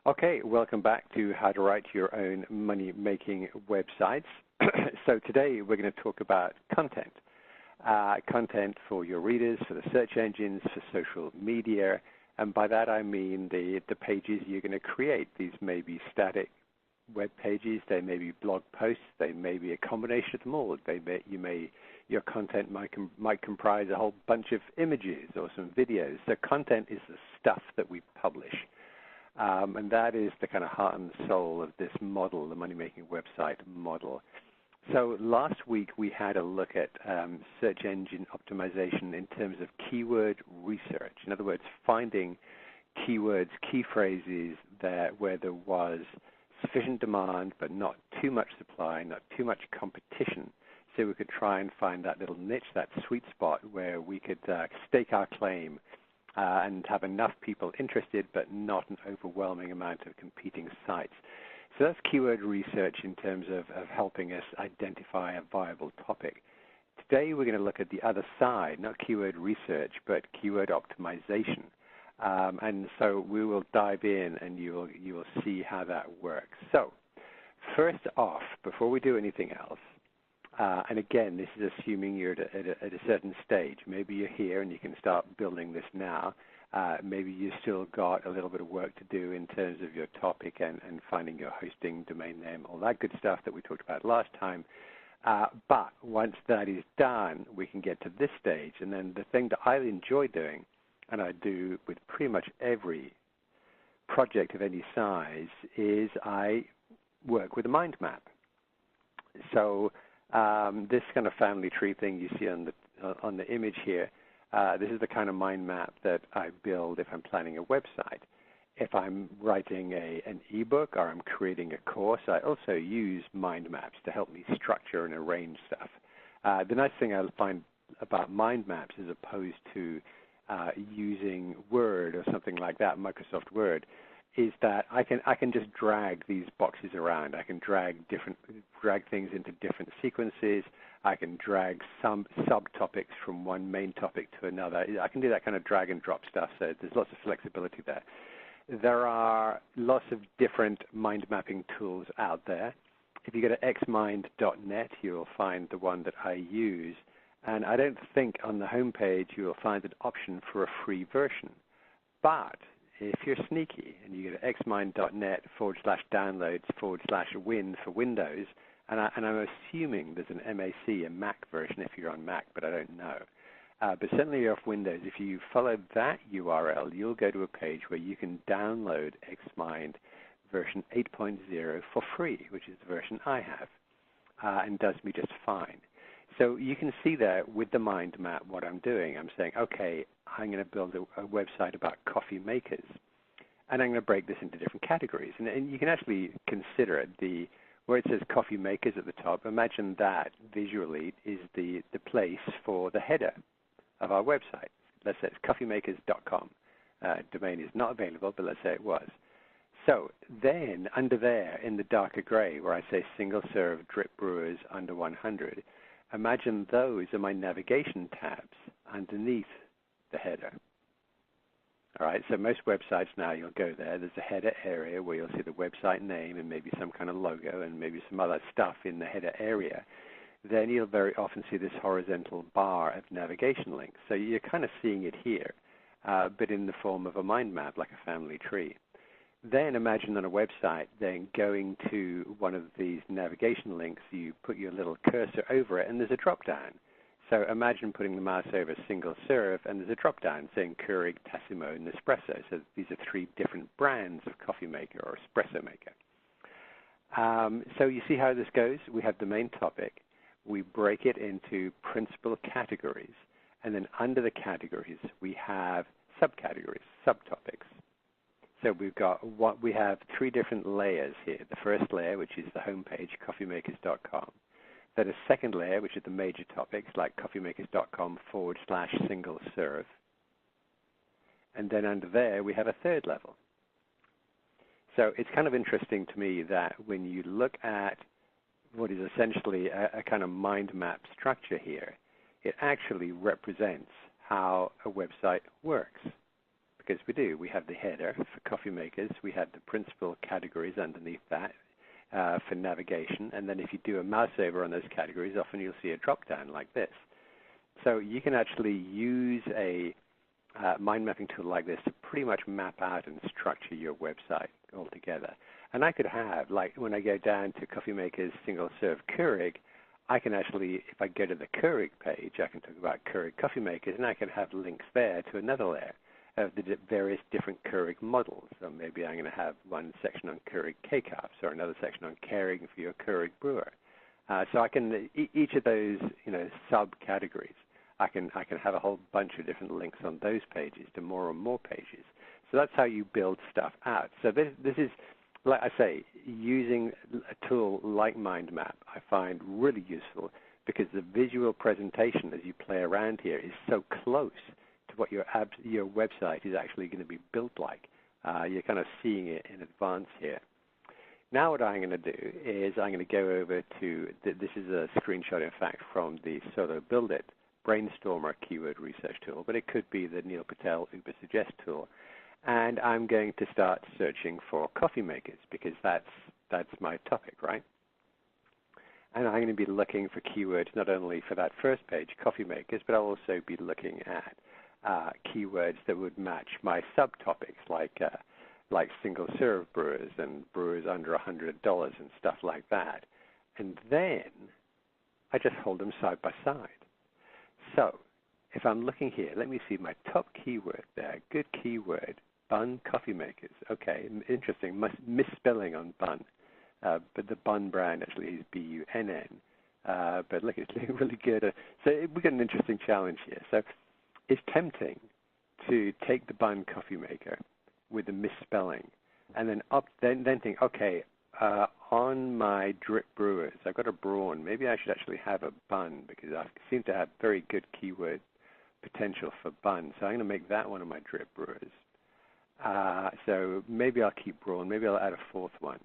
Okay, welcome back to how to write your own money-making websites. So today we're going to talk about content. Content for your readers, for the search engines, for social media, and by that I mean the pages you're going to create. These may be static web pages, they may be blog posts, they may be a combination of them all. Your content might comprise a whole bunch of images or some videos. So content is the stuff that we publish. And that is the kind of heart and soul of this model, the money-making website model. So last week we had a look at search engine optimization in terms of keyword research. In other words, finding keywords, key phrases where there was sufficient demand but not too much supply, not too much competition, so we could try and find that little niche, that sweet spot where we could stake our claim and have enough people interested but not an overwhelming amount of competing sites. So that's keyword research in terms of helping us identify a viable topic. Today we're going to look at the other side, not keyword research, but keyword optimization. And so we will dive in and you will see how that works. So first off, before we do anything else, and again, this is assuming you're at a certain stage. Maybe you're here and you can start building this now. Maybe you've still got a little bit of work to do in terms of your topic and finding your hosting, domain name, all that good stuff that we talked about last time. But once that is done, we can get to this stage. And then the thing that I enjoy doing, and I do with pretty much every project of any size, is I work with a mind map. So this kind of family tree thing you see on the image here, this is the kind of mind map that I build if I'm planning a website. If I'm writing an ebook or I'm creating a course, I also use mind maps to help me structure and arrange stuff. The nice thing I find about mind maps as opposed to using Word or something like that, Microsoft Word, is that I can just drag these boxes around. I can drag things into different sequences. I can drag some subtopics from one main topic to another. I can do that kind of drag and drop stuff, so there's lots of flexibility there. There are lots of different mind mapping tools out there. If you go to xmind.net, you'll find the one that I use. And I don't think on the home page you will find an option for a free version. But if you're sneaky and you go to xmind.net/downloads/win for Windows, and I'm assuming there's an MAC, a Mac version if you're on Mac, but I don't know. But certainly you're off Windows. If you follow that URL, you'll go to a page where you can download Xmind version 8.0 for free, which is the version I have, and does me just fine. So you can see there with the mind map what I'm doing. I'm saying, okay, I'm going to build a website about coffee makers, and I'm going to break this into different categories. And you can actually consider it, where it says coffee makers at the top, imagine that visually is the place for the header of our website. Let's say it's coffeemakers.com. Domain is not available, but let's say it was. So then under there in the darker gray where I say single serve drip brewers under 100, imagine those are my navigation tabs underneath the header. All right, so most websites now, you'll go there. There's a header area where you'll see the website name and maybe some kind of logo and maybe some other stuff in the header area. Then you'll very often see this horizontal bar of navigation links. So you're kind of seeing it here, but in the form of a mind map, like a family tree. Then imagine on a website, then going to one of these navigation links, you put your little cursor over it, and there's a drop-down. So imagine putting the mouse over single serve, and there's a drop-down saying Keurig, Tassimo, and Nespresso. So these are three different brands of coffee maker or espresso maker. So you see how this goes? We have the main topic. We break it into principal categories. And then under the categories, we have subcategories, subtopics. So we have three different layers here. The first layer, which is the home page, coffeemakers.com. Then a second layer, which is the major topics, like coffeemakers.com/single serve. And then under there, we have a third level. So it's kind of interesting to me that when you look at what is essentially a kind of mind map structure here, it actually represents how a website works. because we do. We have the header for coffee makers. We have the principal categories underneath that for navigation. And then if you do a mouse over on those categories, often you'll see a drop-down like this. So you can actually use a mind mapping tool like this to pretty much map out and structure your website altogether. And I could have, like when I go down to Coffee Maker's single serve Keurig, I can actually, if I go to the Keurig page, I can talk about Keurig coffee makers, and I can have links there to another layer of the various different Keurig models. So maybe I'm going to have one section on Keurig K-Cups or another section on caring for your Keurig brewer. So I can, each of those, subcategories, I can have a whole bunch of different links on those pages to more and more pages. So that's how you build stuff out. So this is, like I say, using a tool like Mind Map I find really useful because the visual presentation as you play around here is so close to what your website is actually going to be built like. You're kind of seeing it in advance here. Now what I'm going to do is I'm going to go over to, this is a screenshot, in fact, from the Solo Build It Brainstormer keyword research tool, but it could be the Neil Patel Uber Suggest tool. And I'm going to start searching for coffee makers because that's my topic, right? And I'm going to be looking for keywords not only for that first page, coffee makers, but I'll also be looking at keywords that would match my subtopics like single serve brewers and brewers under $100 and stuff like that. And then I just hold them side by side. So if I'm looking here, let me see my top keyword there, good keyword, Bun coffee makers. Okay, interesting, misspelling on Bun. But the Bun brand actually is B-U-N-N. But look, it's really good. So we've got an interesting challenge here. So it's tempting to take the Bun coffee maker with the misspelling and then think, okay, on my drip brewers, I've got a brawn. Maybe I should actually have a Bun because I seem to have very good keyword potential for Bun. So I'm going to make that one of my drip brewers. So maybe I'll keep brawn. Maybe I'll add a fourth one.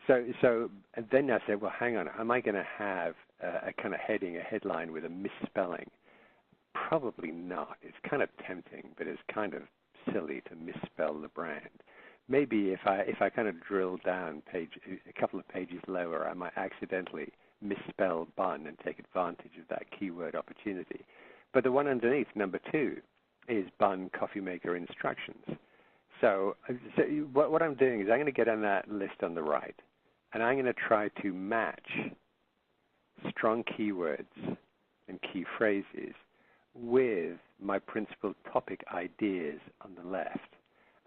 So and then I said, well, hang on. Am I going to have a kind of heading, a headline with a misspelling? Probably not. It's kind of tempting, but it's kind of silly to misspell the brand. Maybe if I kind of drill down a couple of pages lower, I might accidentally misspell Bun and take advantage of that keyword opportunity. But the one underneath, number 2, is Bun coffee maker instructions. So what I'm doing is I'm going to get on that list on the right, and I'm going to try to match strong keywords and key phrases with my principal topic ideas on the left.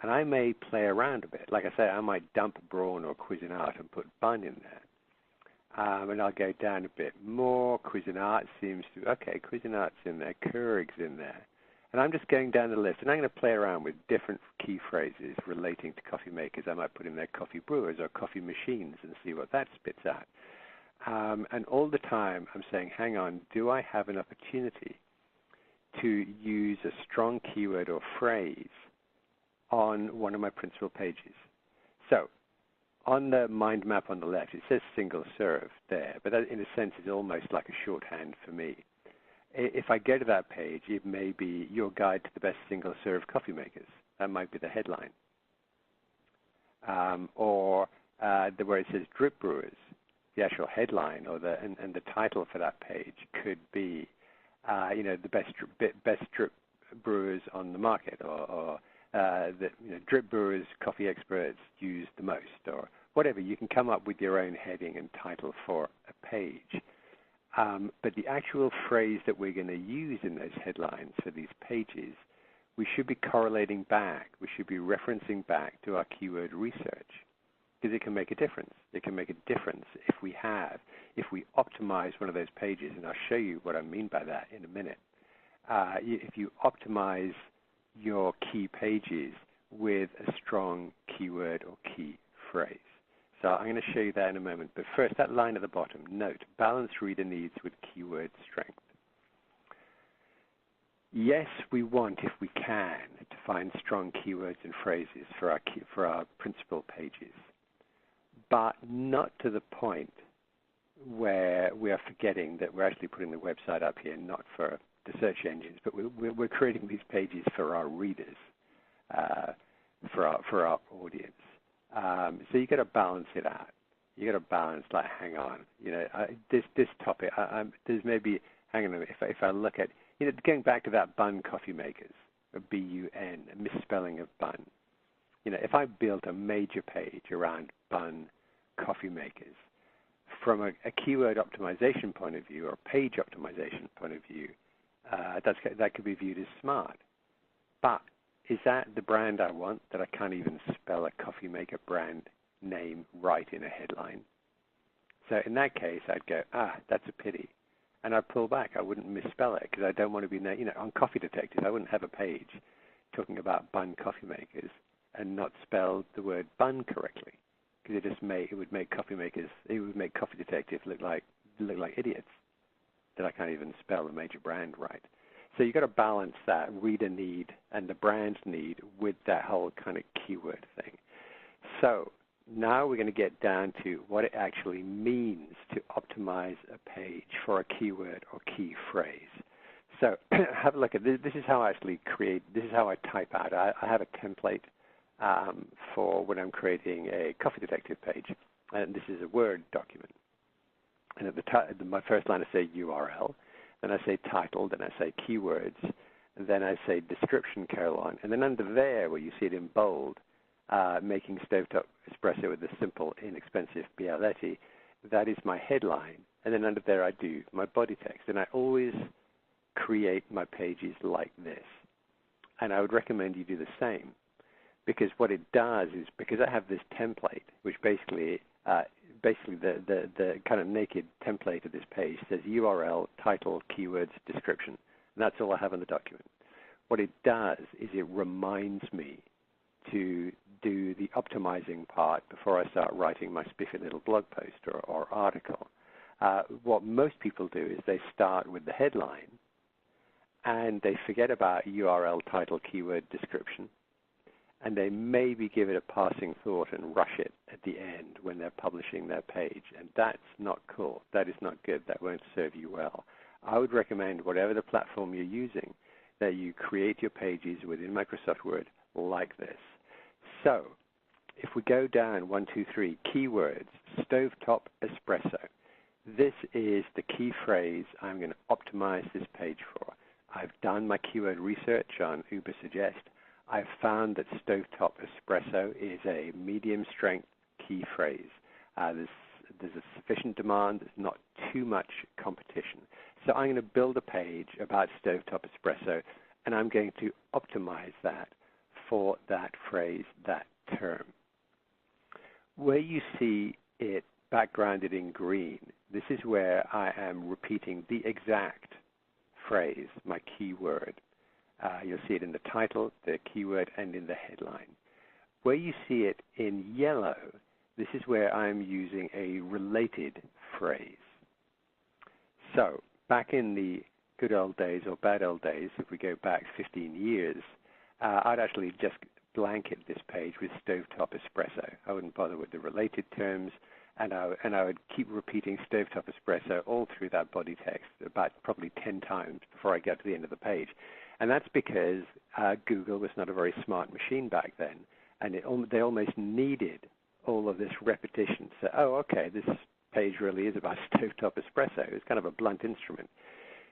And I may play around a bit. Like I say, I might dump brawn or Cuisinart and put Bun in there. And I'll go down a bit more. Cuisinart seems to, okay, Cuisinart's in there, Keurig's in there. And I'm just going down the list, and I'm going to play around with different key phrases relating to coffee makers. I might put in there coffee brewers or coffee machines and see what that spits out. And all the time I'm saying, hang on, do I have an opportunity to use a strong keyword or phrase on one of my principal pages? So on the mind map on the left, it says single serve there, but that in a sense is almost like a shorthand for me. If I go to that page, it may be your guide to the best single serve coffee makers. That might be the headline. Or where it says drip brewers, the actual headline or and the title for that page could be, the best drip brewers on the market, or the drip brewers coffee experts use the most, or whatever. You can come up with your own heading and title for a page. But the actual phrase that we're going to use in those headlines for these pages, we should be correlating back. We should be referencing back to our keyword research because it can make a difference. It can make a difference if we optimize one of those pages, and I'll show you what I mean by that in a minute. If you optimize your key pages with a strong keyword or key phrase. So I'm going to show you that in a moment. But first, that line at the bottom, note, balance reader needs with keyword strength. Yes, we want, if we can, to find strong keywords and phrases for our principal pages, but not to the point where we are forgetting that we're actually putting the website up here not for the search engines, but we're creating these pages for our readers. for our audience. So you got to balance it out. You got to balance, like, hang on, this topic. There's maybe, hang on a minute. If I look at, going back to that bun coffee makers, B-U-N, a misspelling of bun. If I built a major page around bun coffee makers, from a keyword optimization point of view or a page optimization point of view, that could be viewed as smart. But is that the brand I want, that I can't even spell a coffee maker brand name right in a headline? So in that case, I'd go, that's a pity. And I'd pull back. I wouldn't misspell it because I don't want to be, on Coffee Detective, I wouldn't have a page talking about bun coffee makers and not spell the word bun correctly, because it would make Coffee Detective look like idiots, that I can't even spell a major brand right. So you've got to balance that reader need and the brand's need with that whole kind of keyword thing. So now we're going to get down to what it actually means to optimize a page for a keyword or key phrase. So have a look at this. This is how I actually create. This is how I type out. I have a template for when I'm creating a Coffee Detective page, and this is a Word document. And at my first line, I say URL, then I say title, then I say keywords, and then I say description, colon, and then under there, where you see it in bold, making stovetop espresso with a simple, inexpensive Bialetti, that is my headline. And then under there, I do my body text, and I always create my pages like this. And I would recommend you do the same, because what it does is, because I have this template, which basically the kind of naked template of this page says URL, title, keywords, description, and that's all I have in the document. What it does is it reminds me to do the optimizing part before I start writing my spiffy little blog post or article. What most people do is they start with the headline, and they forget about URL, title, keyword, description, and they maybe give it a passing thought and rush it at the end when they're publishing their page. And that's not cool. That is not good. That won't serve you well. I would recommend, whatever the platform you're using, that you create your pages within Microsoft Word like this. So if we go down 1, 2, 3, keywords, stovetop espresso. This is the key phrase I'm going to optimize this page for. I've done my keyword research on Ubersuggest. I've found that stovetop espresso is a medium strength key phrase. There's a sufficient demand. There's not too much competition. So I'm going to build a page about stovetop espresso, and I'm going to optimize that for that phrase, that term. Where you see it backgrounded in green, this is where I am repeating the exact phrase, my keyword. You'll see it in the title, the keyword, and in the headline. Where you see it in yellow, this is where I'm using a related phrase. So back in the good old days or bad old days, if we go back 15 years, I'd actually just blanket this page with stovetop espresso. I wouldn't bother with the related terms, and I would keep repeating stovetop espresso all through that body text, about probably 10 times before I get to the end of the page. And that's because Google was not a very smart machine back then, and they almost needed all of this repetition. So, okay, this page really is about stovetop espresso. It's kind of a blunt instrument.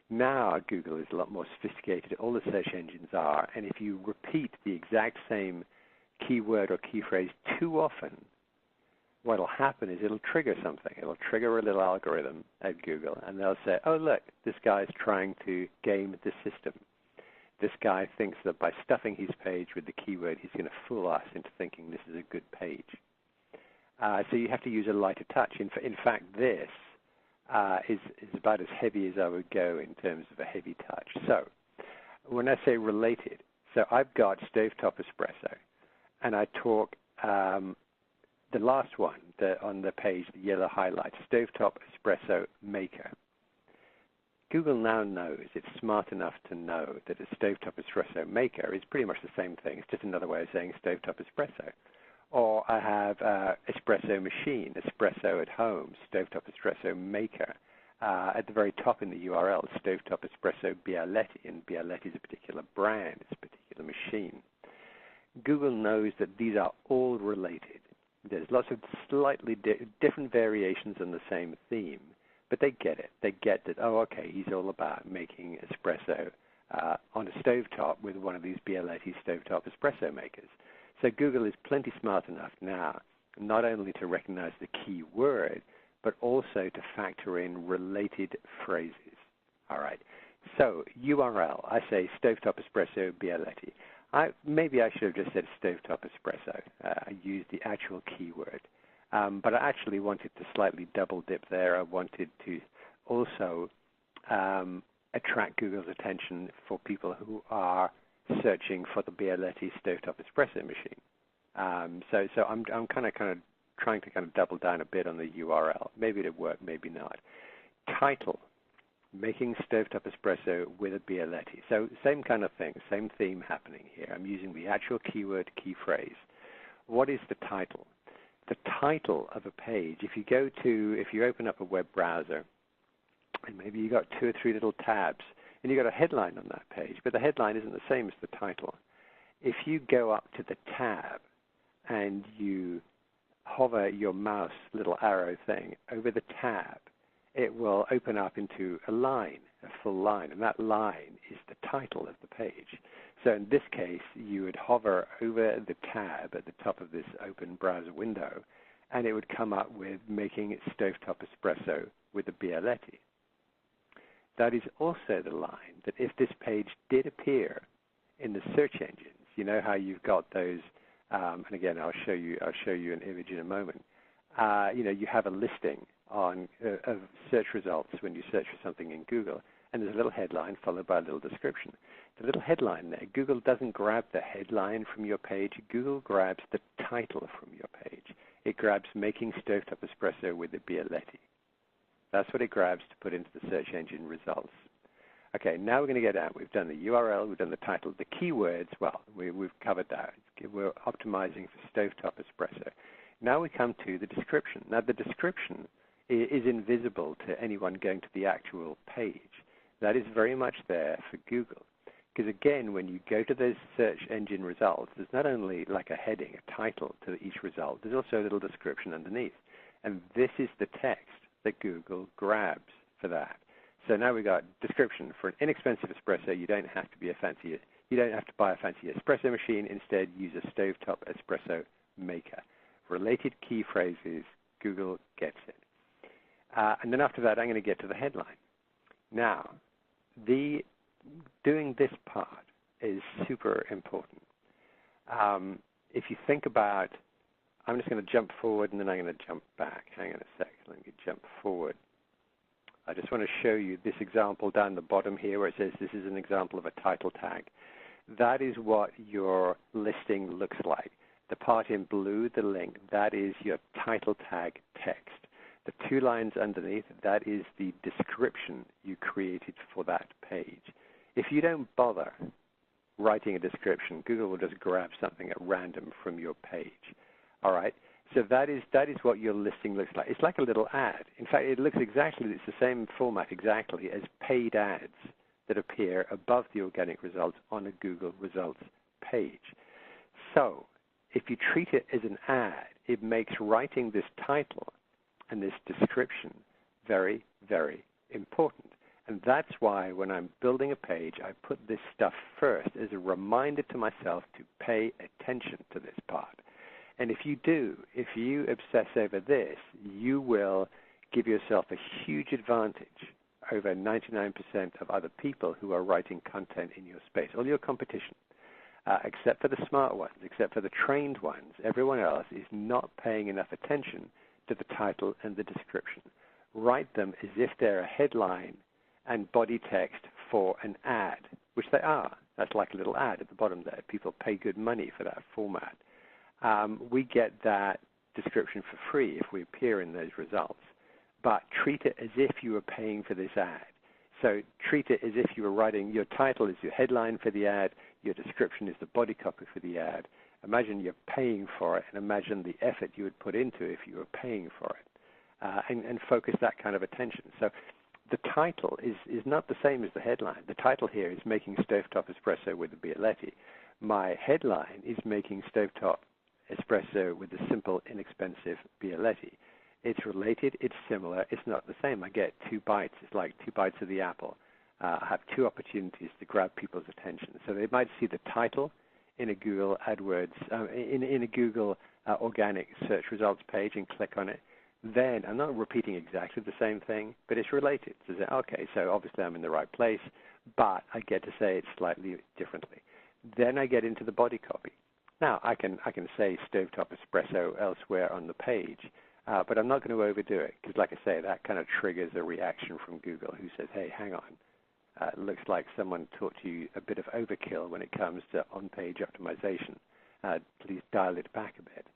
Now Google is a lot more sophisticated. All the search engines are, and if you repeat the exact same keyword or key phrase too often, what will happen is it'll trigger something. It'll trigger a little algorithm at Google, and they'll say, oh, look, this guy's trying to game the system. This guy thinks that by stuffing his page with the keyword, he's going to fool us into thinking this is a good page. So you have to use a lighter touch. In fact, this is about as heavy as I would go in terms of a heavy touch. So when I say related, so I've got stovetop espresso, and I talk the last one on the page, the yellow highlight, stovetop espresso maker. Google now knows, it's smart enough to know that a stovetop espresso maker is pretty much the same thing. It's just another way of saying stovetop espresso. Or I have espresso machine, espresso at home, stovetop espresso maker. At the very top in the URL, stovetop espresso Bialetti, and Bialetti is a particular brand, it's a particular machine. Google knows that these are all related. There's lots of slightly different variations on the same theme, but they get it. They get that, oh, okay, he's all about making espresso on a stovetop with one of these Bialetti stovetop espresso makers. So Google is plenty smart enough now not only to recognize the key word, but also to factor in related phrases. All right. So URL, I say stovetop espresso Bialetti. Maybe I should have just said stovetop espresso. I used the actual keyword. But I actually wanted to slightly double dip there. I wanted to also attract Google's attention for people who are searching for the Bialetti stovetop espresso machine. So I'm kind of trying to double down a bit on the URL. Maybe it'll work, maybe not. Title, making stovetop espresso with a Bialetti. So same kind of thing, same theme happening here. I'm using the actual keyword, key phrase. What is the title? The title of a page, if you open up a web browser, and maybe you got 2 or 3 little tabs, and you got a headline on that page, but the headline isn't the same as the title. If you go up to the tab and you hover your mouse little arrow thing over the tab, it will open up into a line, a full line, and that line is the title of the page. So in this case, you would hover over the tab at the top of this open browser window, and it would come up with making stovetop espresso with a Bialetti. That is also the line that if this page did appear in the search engines, you know how you've got those, and again, I'll show you an image in a moment. You have a listing of search results when you search for something in Google, and there's a little headline followed by a little description. The little headline there, Google doesn't grab the headline from your page. Google grabs the title from your page. It grabs making stovetop espresso with a Bialetti. That's what it grabs to put into the search engine results. Okay, now we're going to get out. We've done the URL, we've done the title. The keywords, well, we've covered that. We're optimizing for stovetop espresso. Now we come to the description. Now the description is invisible to anyone going to the actual page. That is very much there for Google. Because again, when you go to those search engine results, there's not only like a heading, a title to each result, there's also a little description underneath. And this is the text that Google grabs for that. So now we've got description for an inexpensive espresso. You don't have to buy a fancy espresso machine. Instead, use a stovetop espresso maker. Related key phrases, Google gets it. And then after that, I'm going to get to the headline. Now, doing this part is super important. If you think about, I'm just going to jump forward and then I'm going to jump back. Hang on a sec. Let me jump forward. I just want to show you this example down the bottom here where it says this is an example of a title tag. That is what your listing looks like. The part in blue, the link, that is your title tag text. The 2 lines underneath, that is the description you created for that page. If you don't bother writing a description, Google will just grab something at random from your page. All right? So that is what your listing looks like. It's like a little ad. In fact, it looks exactly, it's the same format exactly as paid ads that appear above the organic results on a Google results page. So if you treat it as an ad, it makes writing this title and this description very, very important. And that's why when I'm building a page, I put this stuff first as a reminder to myself to pay attention to this part. And if you do, if you obsess over this, you will give yourself a huge advantage over 99% of other people who are writing content in your space, all your competition, except for the smart ones, except for the trained ones. Everyone else is not paying enough attention to the title and the description. Write them as if they're a headline and body text for an ad, which they are. That's like a little ad at the bottom there. People pay good money for that format. We get that description for free if we appear in those results. But treat it as if you were paying for this ad. So treat it as if you were writing, your title is your headline for the ad, your description is the body copy for the ad. Imagine you're paying for it, and imagine the effort you would put into it if you were paying for it, and focus that kind of attention. So the title is not the same as the headline. The title here is making stovetop espresso with a Bialetti, My headline is making stovetop espresso with a simple, inexpensive Bialetti. It's related, it's similar, it's not the same. I get 2 bites. It's like 2 bites of the apple. I have 2 opportunities to grab people's attention. So they might see the title in a Google AdWords, in a Google organic search results page and click on it. Then I'm not repeating exactly the same thing, but it's related. So say, okay, so obviously I'm in the right place, but I get to say it slightly differently. Then I get into the body copy. Now I can say stovetop espresso elsewhere on the page, but I'm not going to overdo it because, like I say, that kind of triggers a reaction from Google who says, hey, hang on. It looks like someone taught you a bit of overkill when it comes to on-page optimization. Please dial it back a bit.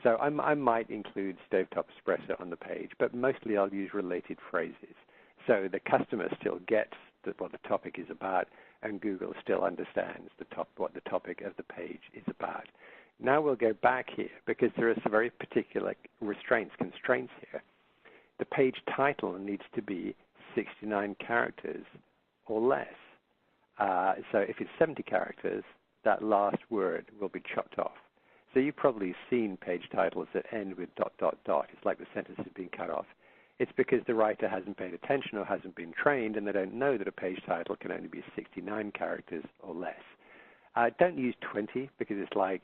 So I might include stovetop espresso on the page, but mostly I'll use related phrases. So the customer still gets what the topic is about, and Google still understands what the topic of the page is about. Now we'll go back here because there are some very particular constraints here. The page title needs to be 69 characters or less. So if it's 70 characters, that last word will be chopped off. So you've probably seen page titles that end with ... It's like the sentence is being cut off. It's because the writer hasn't paid attention or hasn't been trained, and they don't know that a page title can only be 69 characters or less. Don't use 20 because it's like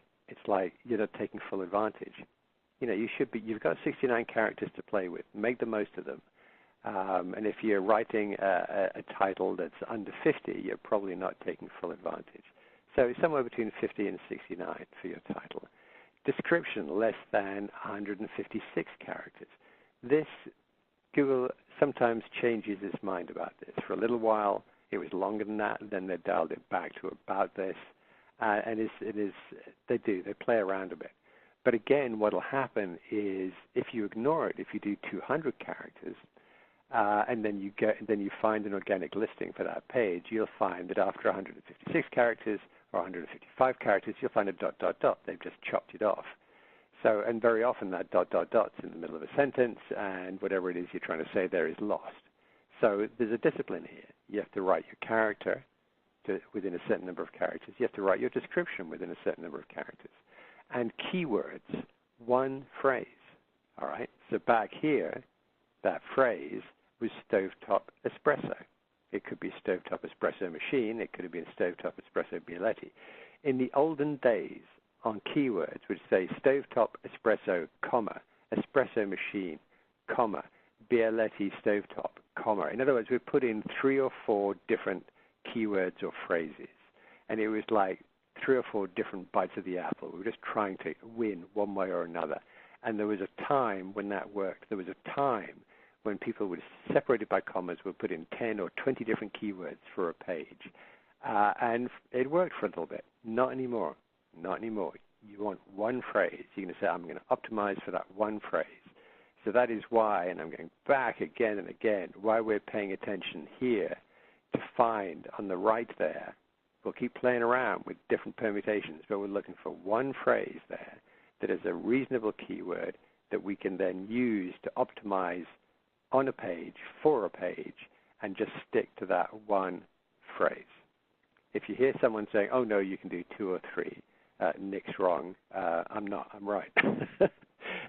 you're not taking full advantage. You know, you've got 69 characters to play with. Make the most of them. And if you're writing a title that's under 50, you're probably not taking full advantage. So somewhere between 50 and 69 for your title. Description, less than 156 characters. Google sometimes changes its mind about this. For a little while, it was longer than that, and then they dialed it back to about this. And they play around a bit. But again, what will happen is if you ignore it, if you do 200 characters, and then you find an organic listing for that page, you'll find that after 156 characters or 155 characters, you'll find a ... They've just chopped it off. So, and very often that ... is in the middle of a sentence, and whatever it is you're trying to say there is lost. So there's a discipline here. You have to write your character within a certain number of characters. You have to write your description within a certain number of characters. And keywords, 1 phrase. All right? So back here, that phrase was stovetop espresso. It could be stovetop espresso machine. It could have been stovetop espresso Bialetti. In the olden days, on keywords would say stovetop espresso, comma, espresso machine, comma, Bialetti stovetop, comma. In other words, we put in 3 or 4 different keywords or phrases, and it was like 3 or 4 different bites of the apple. We were just trying to win one way or another. And there was a time when that worked. There was a time when people were separated by commas, would put in 10 or 20 different keywords for a page. And it worked for a little bit. Not anymore. Not anymore. You want 1 phrase. You're going to say, I'm going to optimize for that 1 phrase. So that is why, and I'm going back again and again, why we're paying attention here to find on the right there. We'll keep playing around with different permutations, but we're looking for 1 phrase there that is a reasonable keyword that we can then use to optimize on a page, for a page, and just stick to that 1 phrase. If you hear someone saying, oh, no, you can do 2 or 3, Nick's wrong. I'm not. I'm right.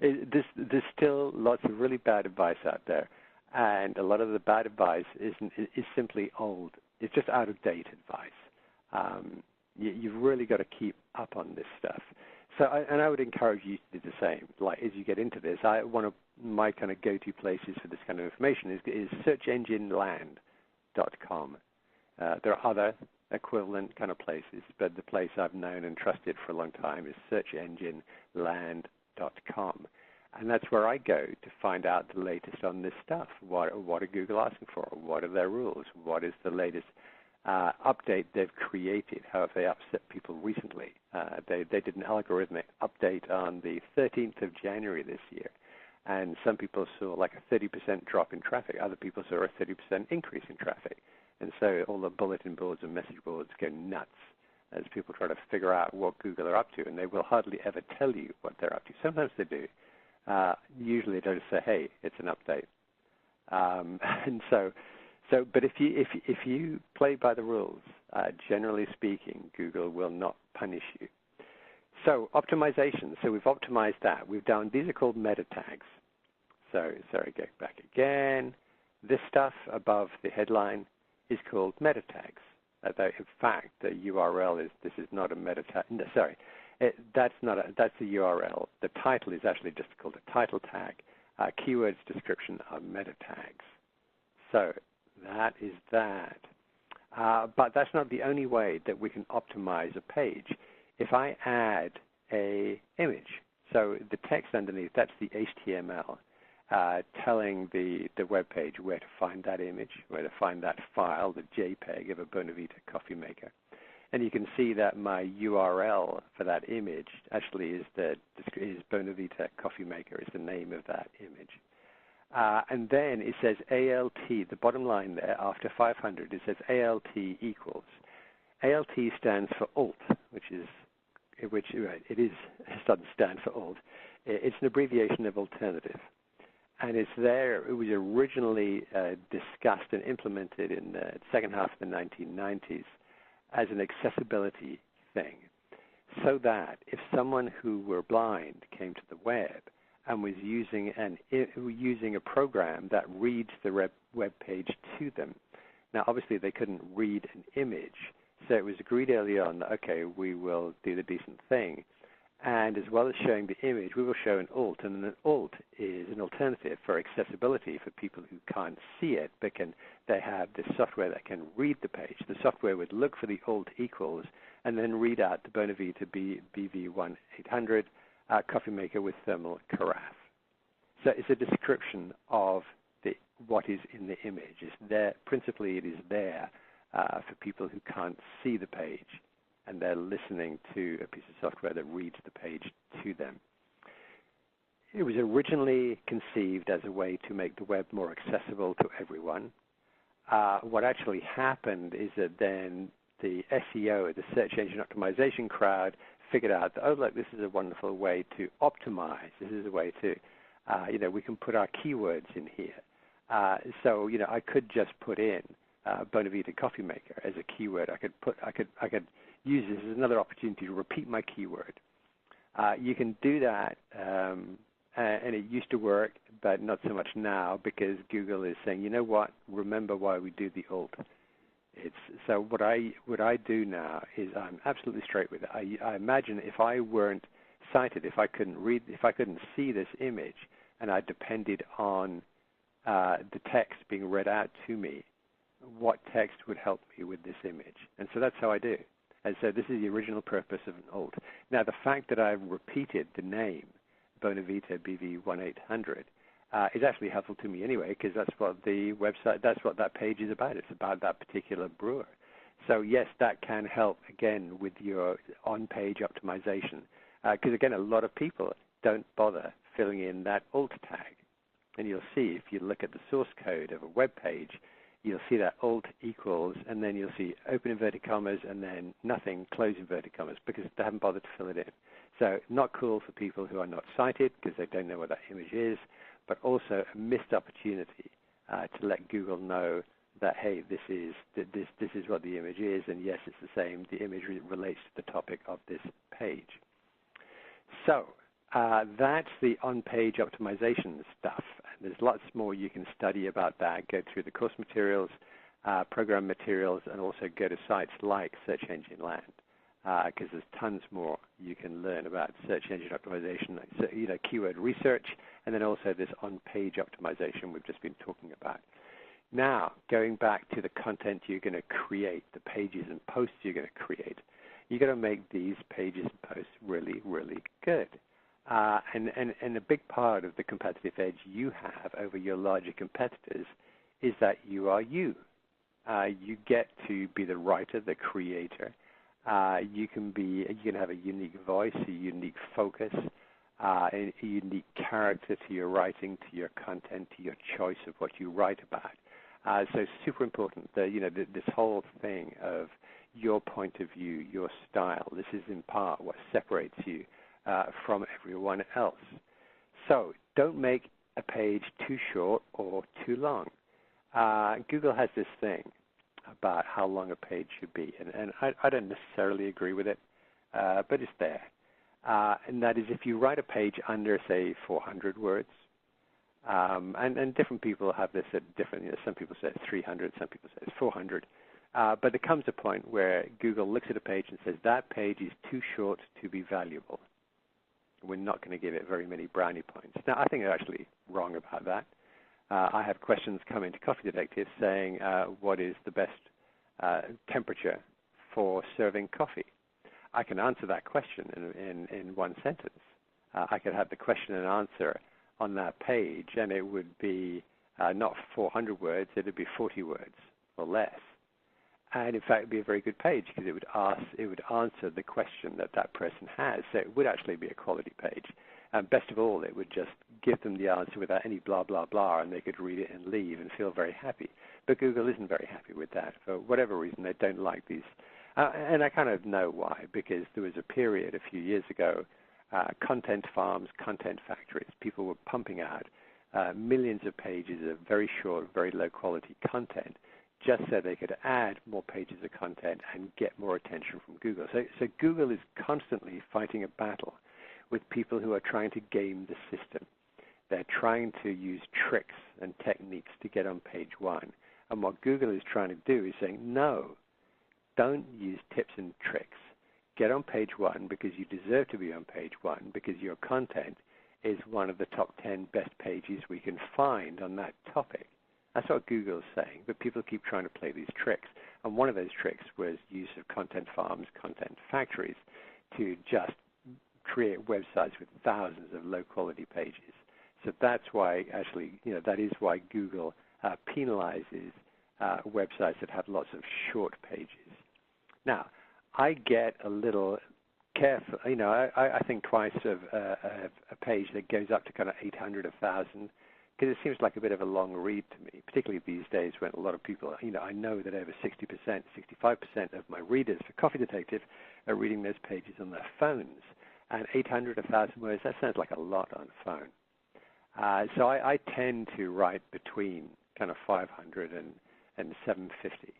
There's still lots of really bad advice out there, and a lot of the bad advice is simply old. It's just out-of-date advice. You've really got to keep up on this stuff. So, I would encourage you to do the same. Like, as you get into this, one of my kind of go-to places for this kind of information is searchengineland.com. There are other equivalent kind of places, but the place I've known and trusted for a long time is searchengineland.com. And that's where I go to find out the latest on this stuff. What are Google asking for? What are their rules? What is the latest update they've created? How have they upset people recently? They did an algorithmic update on the 13th of January this year. And some people saw like a 30% drop in traffic. Other people saw a 30% increase in traffic. And so all the bulletin boards and message boards go nuts as people try to figure out what Google are up to. And they will hardly ever tell you what they're up to. Sometimes they do. Usually they just say, hey, it's an update. And so So, but if you play by the rules, generally speaking, Google will not punish you. So optimization. So we've optimized that. We've done, these are called meta tags. So, sorry, go back again. This stuff above the headline is called meta tags. Although in fact, the URL is, this is not a meta tag. No, sorry, that's the URL. The title is actually just called a title tag. Keywords description are meta tags. So that is that. But that's not the only way that we can optimize a page. If I add a image, so the text underneath, that's the HTML, telling the web page where to find that image, where to find that file, the JPEG of a Bonavita coffee maker. And you can see that my URL for that image actually is Bonavita coffee maker is the name of that image. And then it says ALT, the bottom line there, after 500, it says ALT equals. ALT stands for alt, it doesn't stand for alt. It's an abbreviation of alternative. And it's there, it was originally discussed and implemented in the second half of the 1990s as an accessibility thing, so that if someone who were blind came to the web and was using a program that reads the web page to them. Now, obviously, they couldn't read an image, so it was agreed early on that, okay, we will do the decent thing. And as well as showing the image, we will show an alt, and an alt is an alternative for accessibility for people who can't see it, but they have this software that can read the page. The software would look for the alt equals and then read out the Bonavita BV1800 coffee maker with thermal carafe. So it's a description of what is in the image. It's there, principally it is there for people who can't see the page, and they're listening to a piece of software that reads the page to them. It was originally conceived as a way to make the web more accessible to everyone. What actually happened is that then the SEO, the search engine optimization crowd, figured out that, oh, look, this is a wonderful way to optimize. This is a way to, we can put our keywords in here. So, I could just put in Bonavita coffee maker as a keyword. I could use this as another opportunity to repeat my keyword. You can do that, and it used to work, but not so much now, because Google is saying, you know what, remember why we do the alt. So what I do now is I'm absolutely straight with it. I imagine if I weren't sighted, if I couldn't see this image, and I depended on the text being read out to me, what text would help me with this image? And so that's how I do. And so this is the original purpose of an alt. Now, the fact that I've repeated the name Bonavita BV1800 is actually helpful to me anyway, because that's what the website, that's what that page is about. It's about that particular brewer. So yes, that can help, again, with your on-page optimization. Because again, a lot of people don't bother filling in that alt tag. And you'll see, if you look at the source code of a web page, you'll see that alt equals, and then you'll see open inverted commas, and then nothing, close inverted commas, because they haven't bothered to fill it in. So not cool for people who are not sighted, because they don't know what that image is, but also a missed opportunity to let Google know that, hey, this is what the image is, and yes, it's the same. The image relates to the topic of this page. So that's the on-page optimization stuff. And there's lots more you can study about that. Go through the course materials, program materials, and also go to sites like Search Engine Land, because there's tons more you can learn about search engine optimization, keyword research, and then also this on-page optimization we've just been talking about. Now, going back to the content you're going to create, the pages and posts you're going to create, you've got to make these pages and posts really, really good. And a big part of the competitive edge you have over your larger competitors is that you are you. You get to be the writer, the creator. You can have a unique voice, a unique focus, a unique character to your writing, to your content, to your choice of what you write about. So it's super important that, this whole thing of your point of view, your style. This is in part what separates you from everyone else. So don't make a page too short or too long. Google has this thing about how long a page should be, and I don't necessarily agree with it, but it's there. And that is if you write a page under, say, 400 words, and different people have this at different, some people say it's 300, some people say it's 400, but there comes a point where Google looks at a page and says, that page is too short to be valuable. We're not going to give it very many brownie points. Now, I think they're actually wrong about that. I have questions come into Coffee Detective saying, what is the best temperature for serving coffee? I can answer that question in one sentence. I could have the question and answer on that page, and it would be not 400 words, it would be 40 words or less. And in fact, it would be a very good page because it would answer the question that that person has. So it would actually be a quality page. And best of all, it would just give them the answer without any blah, blah, blah, and they could read it and leave and feel very happy. But Google isn't very happy with that. For whatever reason, they don't like these. And I kind of know why, because there was a period a few years ago, content farms, content factories, people were pumping out millions of pages of very short, very low-quality content just so they could add more pages of content and get more attention from Google. So Google is constantly fighting a battle with people who are trying to game the system. They're trying to use tricks and techniques to get on page one. And what Google is trying to do is saying, no, don't use tips and tricks. Get on page one because you deserve to be on page one because your content is one of the top 10 best pages we can find on that topic. That's what Google's saying, but people keep trying to play these tricks. And one of those tricks was use of content farms, content factories to just create websites with thousands of low-quality pages. So that's why, actually, that is why Google penalizes websites that have lots of short pages. Now, I get a little careful. I think twice of a page that goes up to kind of 800, 1,000, because it seems like a bit of a long read to me, particularly these days when a lot of people, I know that over 60%, 65% of my readers for Coffee Detective are reading those pages on their phones. And 800, 1,000 words, that sounds like a lot on a phone. So I tend to write between kind of 500 and 750.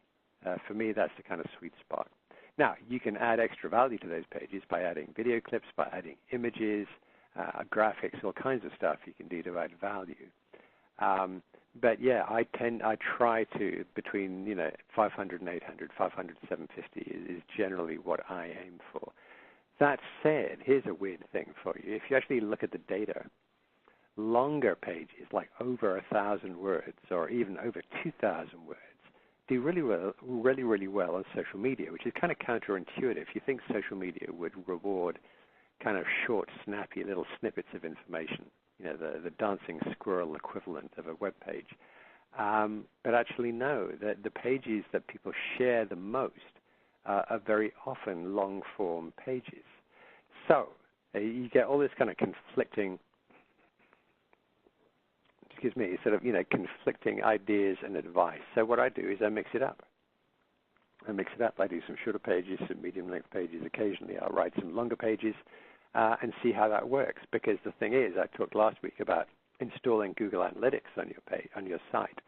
For me, that's the kind of sweet spot. Now, you can add extra value to those pages by adding video clips, by adding images, graphics, all kinds of stuff you can do to add value. But yeah, I try to, between 500 and 800, 500 to 750 is generally what I aim for. That said, here's a weird thing for you. If you actually look at the data, longer pages, like over 1,000 words or even over 2,000 words, do really well on social media, which is kind of counterintuitive. You think social media would reward kind of short, snappy little snippets of information, the dancing squirrel equivalent of a web page. But actually, no, the pages that people share the most are very often long-form pages. So you get all this kind of conflicting, conflicting ideas and advice. So what I do is I mix it up. I do some shorter pages, some medium-length pages. Occasionally I'll write some longer pages and see how that works. Because the thing is, I talked last week about installing Google Analytics on your page, on your site.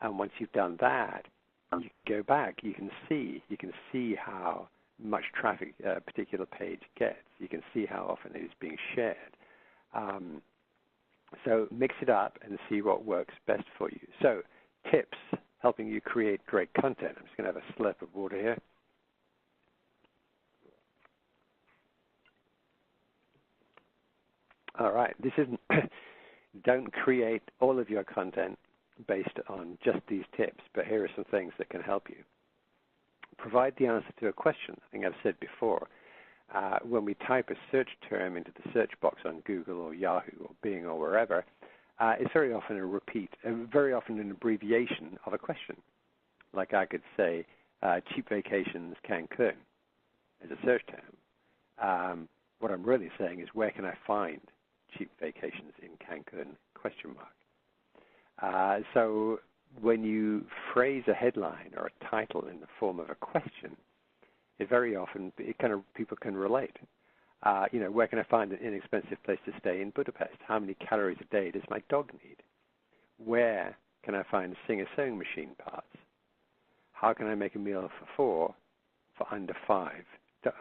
And once you've done that, you go back, you can see how much traffic a particular page gets. You can see how often it is being shared. So mix it up and see what works best for you. So tips helping you create great content. I'm just going to have a slurp of water here. All right, this isn't, don't create all of your content based on just these tips, but here are some things that can help you. Provide the answer to a question. I think I've said before, when we type a search term into the search box on Google or Yahoo or Bing or wherever, it's very often a repeat, very often an abbreviation of a question. Like I could say, cheap vacations Cancun as a search term. What I'm really saying is, where can I find cheap vacations in Cancun, ? So when you phrase a headline or a title in the form of a question, it very often people can relate. Where can I find an inexpensive place to stay in Budapest? How many calories a day does my dog need? Where can I find Singer sewing machine parts? How can I make a meal for four for under $5? So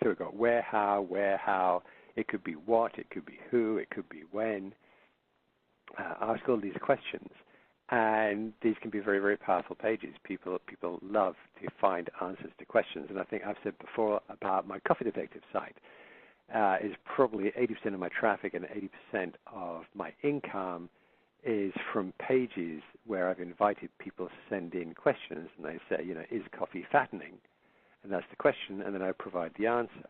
we've got where, how. It could be what, it could be who, it could be when. Ask all these questions, and these can be very, very powerful pages. People love to find answers to questions, and I think I've said before about my Coffee Detective site is probably 80% of my traffic and 80% of my income is from pages where I've invited people to send in questions, and they say, is coffee fattening? And that's the question, and then I provide the answer.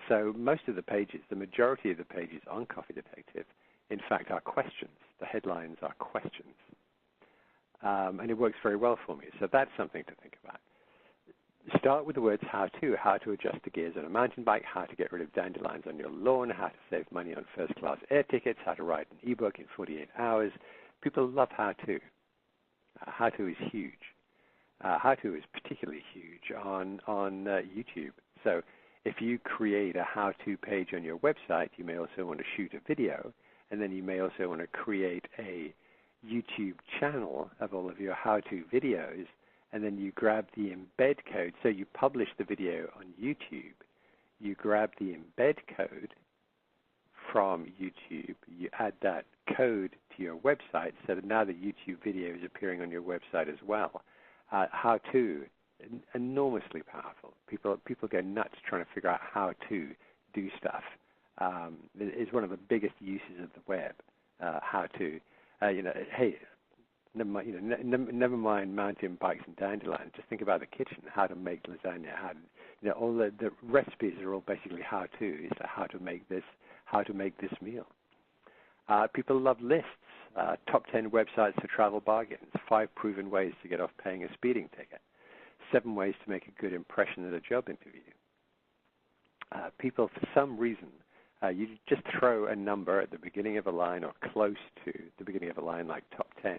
So most of the pages, the majority of the pages on Coffee Detective, in fact, are questions. The headlines are questions. And it works very well for me. So that's something to think about. Start with the words how to adjust the gears on a mountain bike, how to get rid of dandelions on your lawn, how to save money on first-class air tickets, how to write an ebook in 48 hours. People love how to. How to is huge. How to is particularly huge on YouTube. So if you create a how-to page on your website, you may also want to shoot a video, and then you may also want to create a YouTube channel of all of your how-to videos, and then you grab the embed code. So you publish the video on YouTube, you grab the embed code from YouTube, you add that code to your website so that now the YouTube video is appearing on your website as well. How-to, enormously powerful. People go nuts trying to figure out how to do stuff. It's one of the biggest uses of the web, how to. Hey, never mind mountain bikes and dandelions. Just think about the kitchen, how to make lasagna. All the recipes are all basically how-to. It's how to make this meal. People love lists. Top 10 websites for travel bargains. 5 proven ways to get off paying a speeding ticket. 7 ways to make a good impression at a job interview. People, for some reason, you just throw a number at the beginning of a line or close to the beginning of a line, like top 10,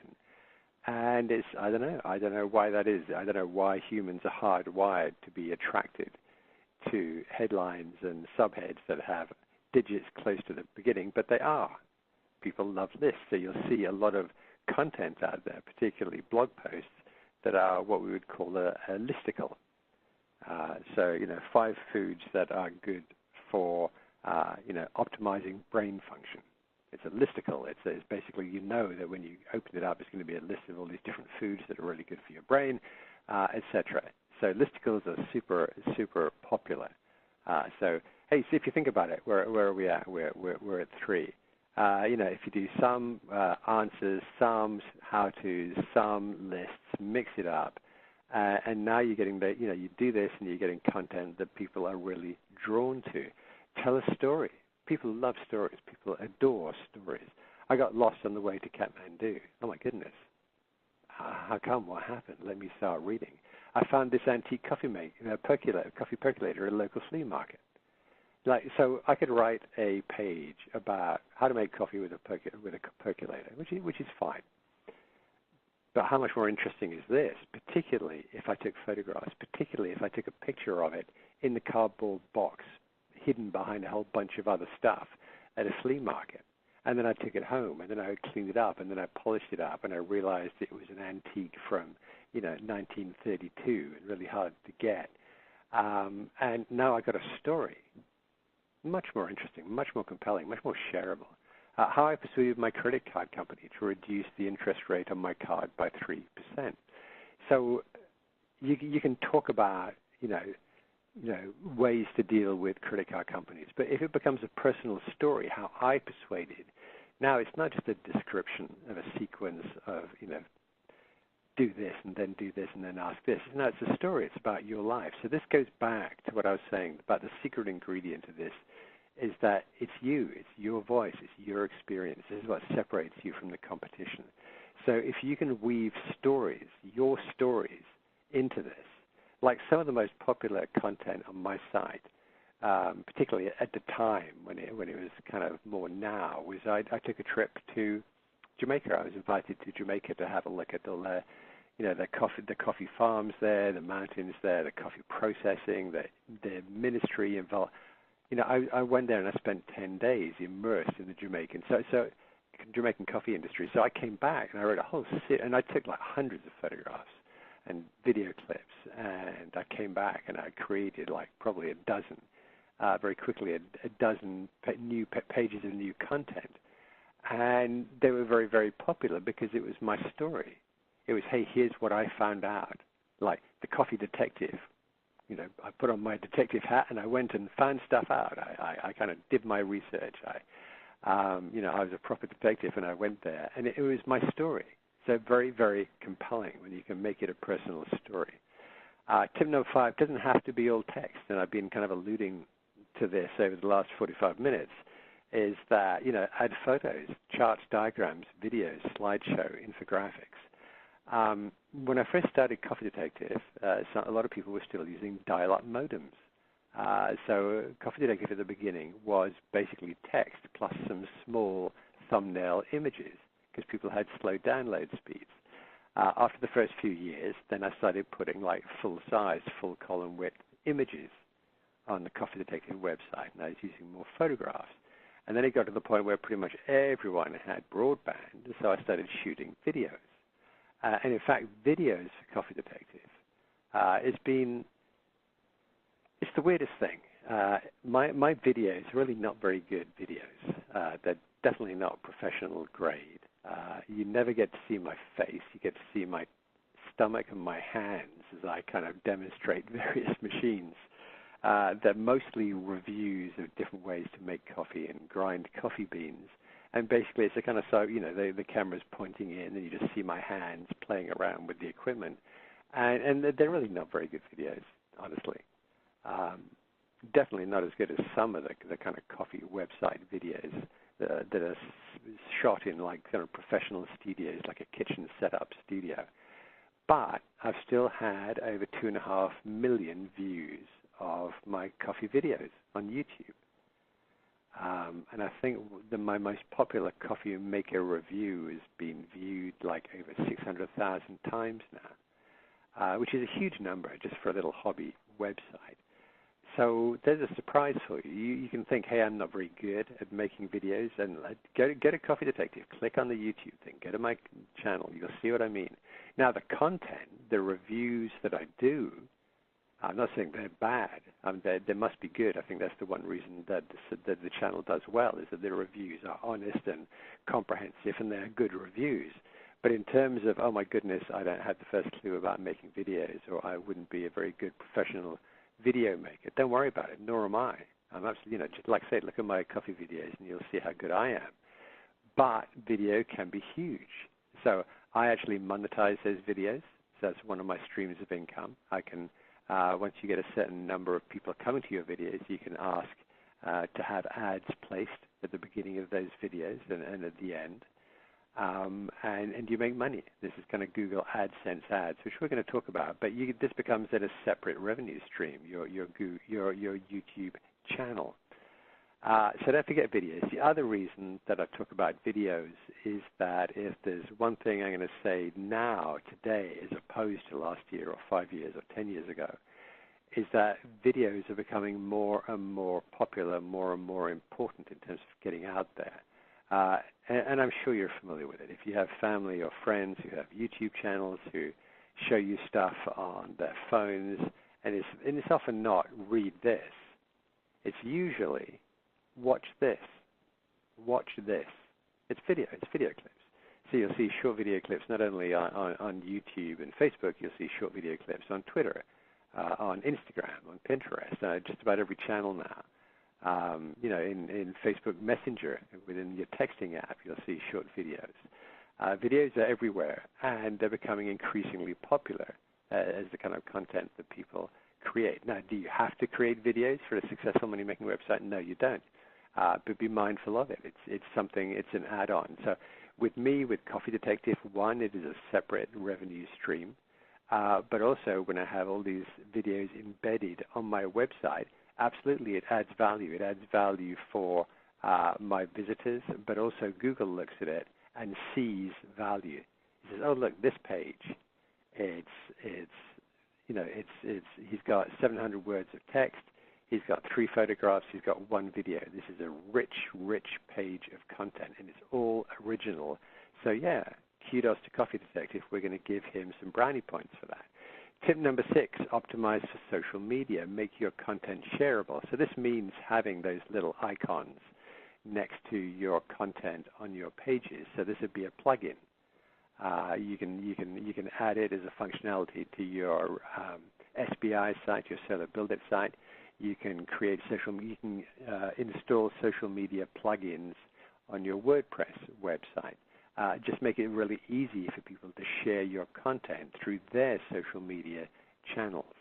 and it's, I don't know why that is. I don't know why humans are hardwired to be attracted to headlines and subheads that have digits close to the beginning, but they are. People love lists, so you'll see a lot of content out there, particularly blog posts, that are what we would call a listicle. So, 5 foods that are good for, optimizing brain function. It's a listicle. It's basically, that when you open it up, it's going to be a list of all these different foods that are really good for your brain, etc. So listicles are super, super popular. So, hey, see if you think about it, where are we at? We're at 3. If you do some answers, some how-tos, some lists, mix it up, and now you're getting you do this and you're getting content that people are really drawn to. Tell a story. People love stories. People adore stories. I got lost on the way to Kathmandu. Oh my goodness. How come? What happened? Let me start reading. I found this antique coffee percolator at a local flea market. So I could write a page about how to make coffee with a percolator, which is fine. But how much more interesting is this, particularly if I took photographs, particularly if I took a picture of it in the cardboard box hidden behind a whole bunch of other stuff at a flea market. And then I took it home, and then I cleaned it up, and then I polished it up, and I realized it was an antique from, 1932, and really hard to get. And now I got a story. Much more interesting, much more compelling, much more shareable. How I persuaded my credit card company to reduce the interest rate on my card by 3%. So you can talk about, ways to deal with credit card companies. But if it becomes a personal story, how I persuaded, now it's not just a description of a sequence of, do this and then do this and then ask this. No, it's a story. It's about your life. So this goes back to what I was saying about the secret ingredient of this is that it's you. It's your voice. It's your experience. This is what separates you from the competition. So if you can weave stories, your stories, into this, like some of the most popular content on my site, particularly at the time when it was kind of more now, was I took a trip to Jamaica. I was invited to Jamaica to have a look at all the coffee farms there, the mountains there, the coffee processing, the ministry involved. I went there and I spent 10 days immersed in the Jamaican. So Jamaican coffee industry. So I came back and I wrote a whole and I took like hundreds of photographs and video clips, and I came back and I created like probably a dozen, very quickly, a dozen new pages of new content. And they were very, very popular because it was my story. It was, hey, here's what I found out. Like the coffee detective, I put on my detective hat and I went and found stuff out. I kind of did my research. I was a proper detective and I went there. And it was my story. So very, very compelling when you can make it a personal story. Tip number 5, doesn't have to be all text. And I've been kind of alluding to this over the last 45 minutes. Is that, add photos, charts, diagrams, videos, slideshow, infographics. When I first started Coffee Detective, a lot of people were still using dial-up modems. So Coffee Detective at the beginning was basically text plus some small thumbnail images because people had slow download speeds. After the first few years, then I started putting like full-size, full column width images on the Coffee Detective website, and I was using more photographs. And then it got to the point where pretty much everyone had broadband, so I started shooting videos. And in fact, videos for Coffee Detective, it's the weirdest thing. My videos are really not very good videos. They're definitely not professional grade. You never get to see my face. You get to see my stomach and my hands as I kind of demonstrate various machines. They're mostly reviews of different ways to make coffee and grind coffee beans. And basically it's a kind of, the camera's pointing in and you just see my hands playing around with the equipment. And they're really not very good videos, honestly. Definitely not as good as some of the kind of coffee website videos that are shot in like kind of professional studios, like a kitchen setup studio. But I've still had over 2.5 million views of my coffee videos on YouTube. And I think my most popular coffee maker review has been viewed like over 600,000 times now, which is a huge number just for a little hobby website. So there's a surprise for you. You can think, hey, I'm not very good at making videos, and go to Coffee Detective, click on the YouTube thing, go to my channel, you'll see what I mean. Now the content, the reviews that I do, I'm not saying they're bad. They must be good. I think that's the one reason that the channel does well, is that the reviews are honest and comprehensive, and they're good reviews. But in terms of, oh my goodness, I don't have the first clue about making videos, or I wouldn't be a very good professional video maker, don't worry about it, nor am I. I'm absolutely, just like I said, look at my coffee videos and you'll see how good I am. But video can be huge. So I actually monetize those videos. So that's one of my streams of income. I can, once you get a certain number of people coming to your videos, you can ask to have ads placed at the beginning of those videos and at the end. And you make money. This is kind of Google AdSense ads, which we're going to talk about. But this becomes then a separate revenue stream, your YouTube channel. So don't forget videos. The other reason that I talk about videos is that if there's one thing I'm going to say now, today, as opposed to last year or 5 years or 10 years ago, is that videos are becoming more and more popular, more and more important in terms of getting out there. And I'm sure you're familiar with it. If you have family or friends who have YouTube channels who show you stuff on their phones, and it's often not read this. It's usually watch this, watch this. It's video clips. So you'll see short video clips not only on YouTube and Facebook, you'll see short video clips on Twitter, on Instagram, on Pinterest, just about every channel now. In Facebook Messenger, within your texting app, you'll see short videos. Videos are everywhere, and they're becoming increasingly popular as the kind of content that people create. Now, do you have to create videos for a successful money-making website? No, you don't. But be mindful of it. It's something, it's an add-on. So with me, with Coffee Detective, one, it is a separate revenue stream. But also when I have all these videos embedded on my website, absolutely, it adds value. It adds value for my visitors, but also Google looks at it and sees value. He says, "Oh, look, this page, he's got 700 words of text. He's got 3 photographs. He's got 1 video. This is a rich, rich page of content, and it's all original. So, yeah, kudos to Coffee Detective. We're going to give him some brownie points for that. Tip number 6, optimize for social media. Make your content shareable. So this means having those little icons next to your content on your pages. So this would be a plugin. You can add it as a functionality to your SBI site, your Solo Build It site. You can install social media plugins on your WordPress website. Just make it really easy for people to share your content through their social media channels.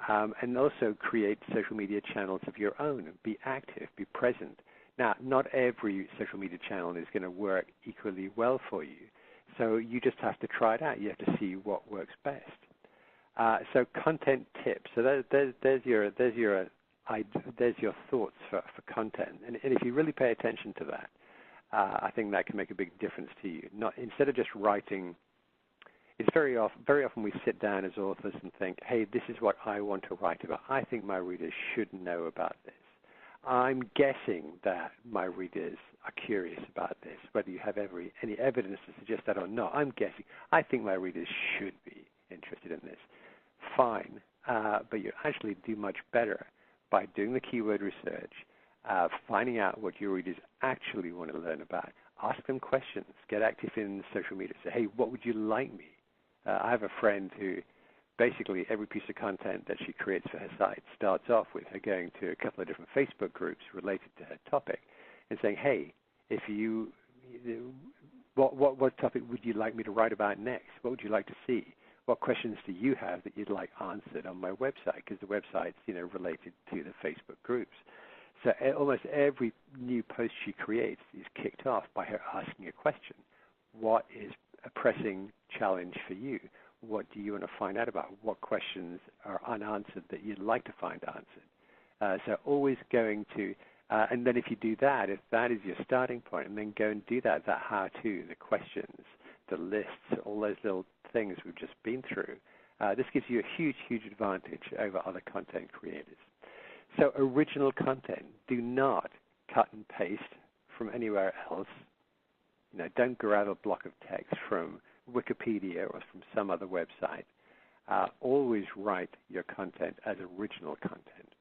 And also create social media channels of your own. Be active, be present. Now, not every social media channel is going to work equally well for you. So you just have to try it out. You have to see what works best. So content tips. So there's your thoughts for content. And if you really pay attention to that, I think that can make a big difference to you. Instead of just writing, it's very often we sit down as authors and think, hey, this is what I want to write about. I think my readers should know about this. I'm guessing that my readers are curious about this, whether you have any evidence to suggest that or not. I'm guessing. I think my readers should be interested in this. Fine, but you actually do much better by doing the keyword research, finding out what your readers actually want to learn about. Ask them questions. Get active in social media. Say, hey, what would you like me? I have a friend who basically every piece of content that she creates for her site starts off with her going to a couple of different Facebook groups related to her topic and saying, hey, what topic would you like me to write about next? What would you like to see? What questions do you have that you'd like answered on my website? Because the website's related to the Facebook groups. So almost every new post she creates is kicked off by her asking a question. What is a pressing challenge for you? What do you want to find out about? What questions are unanswered that you'd like to find answered? So always going to, and then if you do that, if that is your starting point, and then go and do that how-to, the questions, the lists, all those little things we've just been through, this gives you a huge, huge advantage over other content creators. So original content, do not cut and paste from anywhere else. Don't grab a block of text from Wikipedia or from some other website. Always write your content as original content.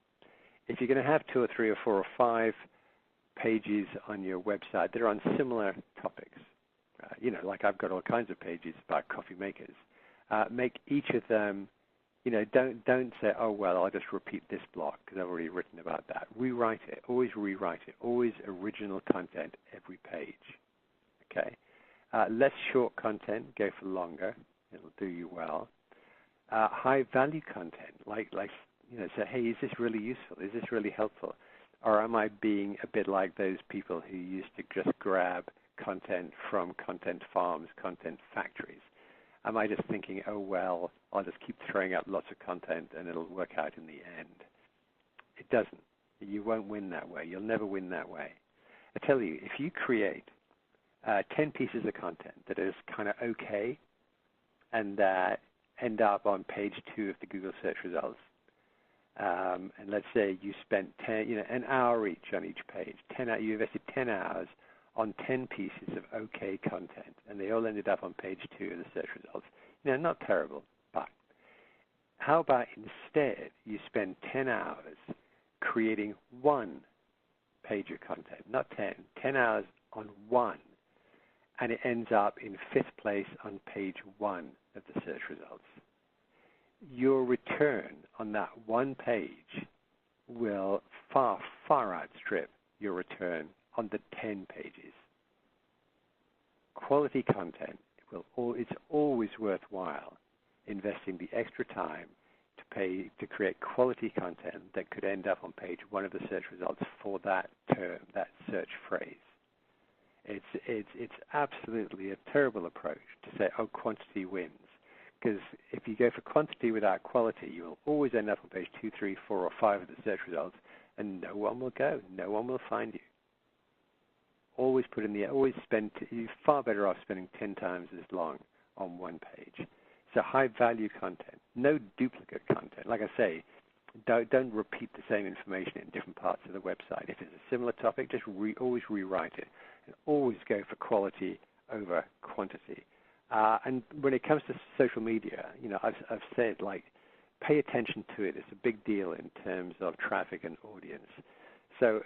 If you're going to have 2 or 3 or 4 or 5 pages on your website that are on similar topics, like I've got all kinds of pages about coffee makers, make each of them, don't say, oh, well, I'll just repeat this block because I've already written about that. Rewrite it. Always rewrite it. Always original content every page. Okay? Less short content, go for longer. It'll do you well. High value content, like say, hey, is this really useful? Is this really helpful? Or am I being a bit like those people who used to just grab content from content farms, content factories? Am I just thinking, oh, well, I'll just keep throwing out lots of content and it'll work out in the end? It doesn't. You won't win that way. You'll never win that way. I tell you, if you create 10 pieces of content that is kind of okay and that end up on page 2 of the Google search results, and let's say you spent an hour each on each page, you invested 10 hours on 10 pieces of okay content, and they all ended up on page 2 of the search results. Not terrible, but how about instead you spend 10 hours creating 1 page of content, not 10, 10 hours on 1, and it ends up in 5th place on page 1 of the search results. Your return on that 1 page will far, far outstrip your return on the 10 pages. Quality content, it's always worthwhile investing the extra time to create quality content that could end up on page 1 of the search results for that term, that search phrase. It's absolutely a terrible approach to say, oh, quantity wins. Because if you go for quantity without quality, you will always end up on page 2, 3, 4, or 5 of the search results, and no one will go. No one will find you. Always you're far better off spending 10 times as long on 1 page. So high value content, no duplicate content. Like I say, Don't repeat the same information in different parts of the website. If it's a similar topic, just always rewrite it, and always go for quality over quantity. And when it comes to social media, I've said, like, pay attention to it. It's a big deal in terms of traffic and audience. So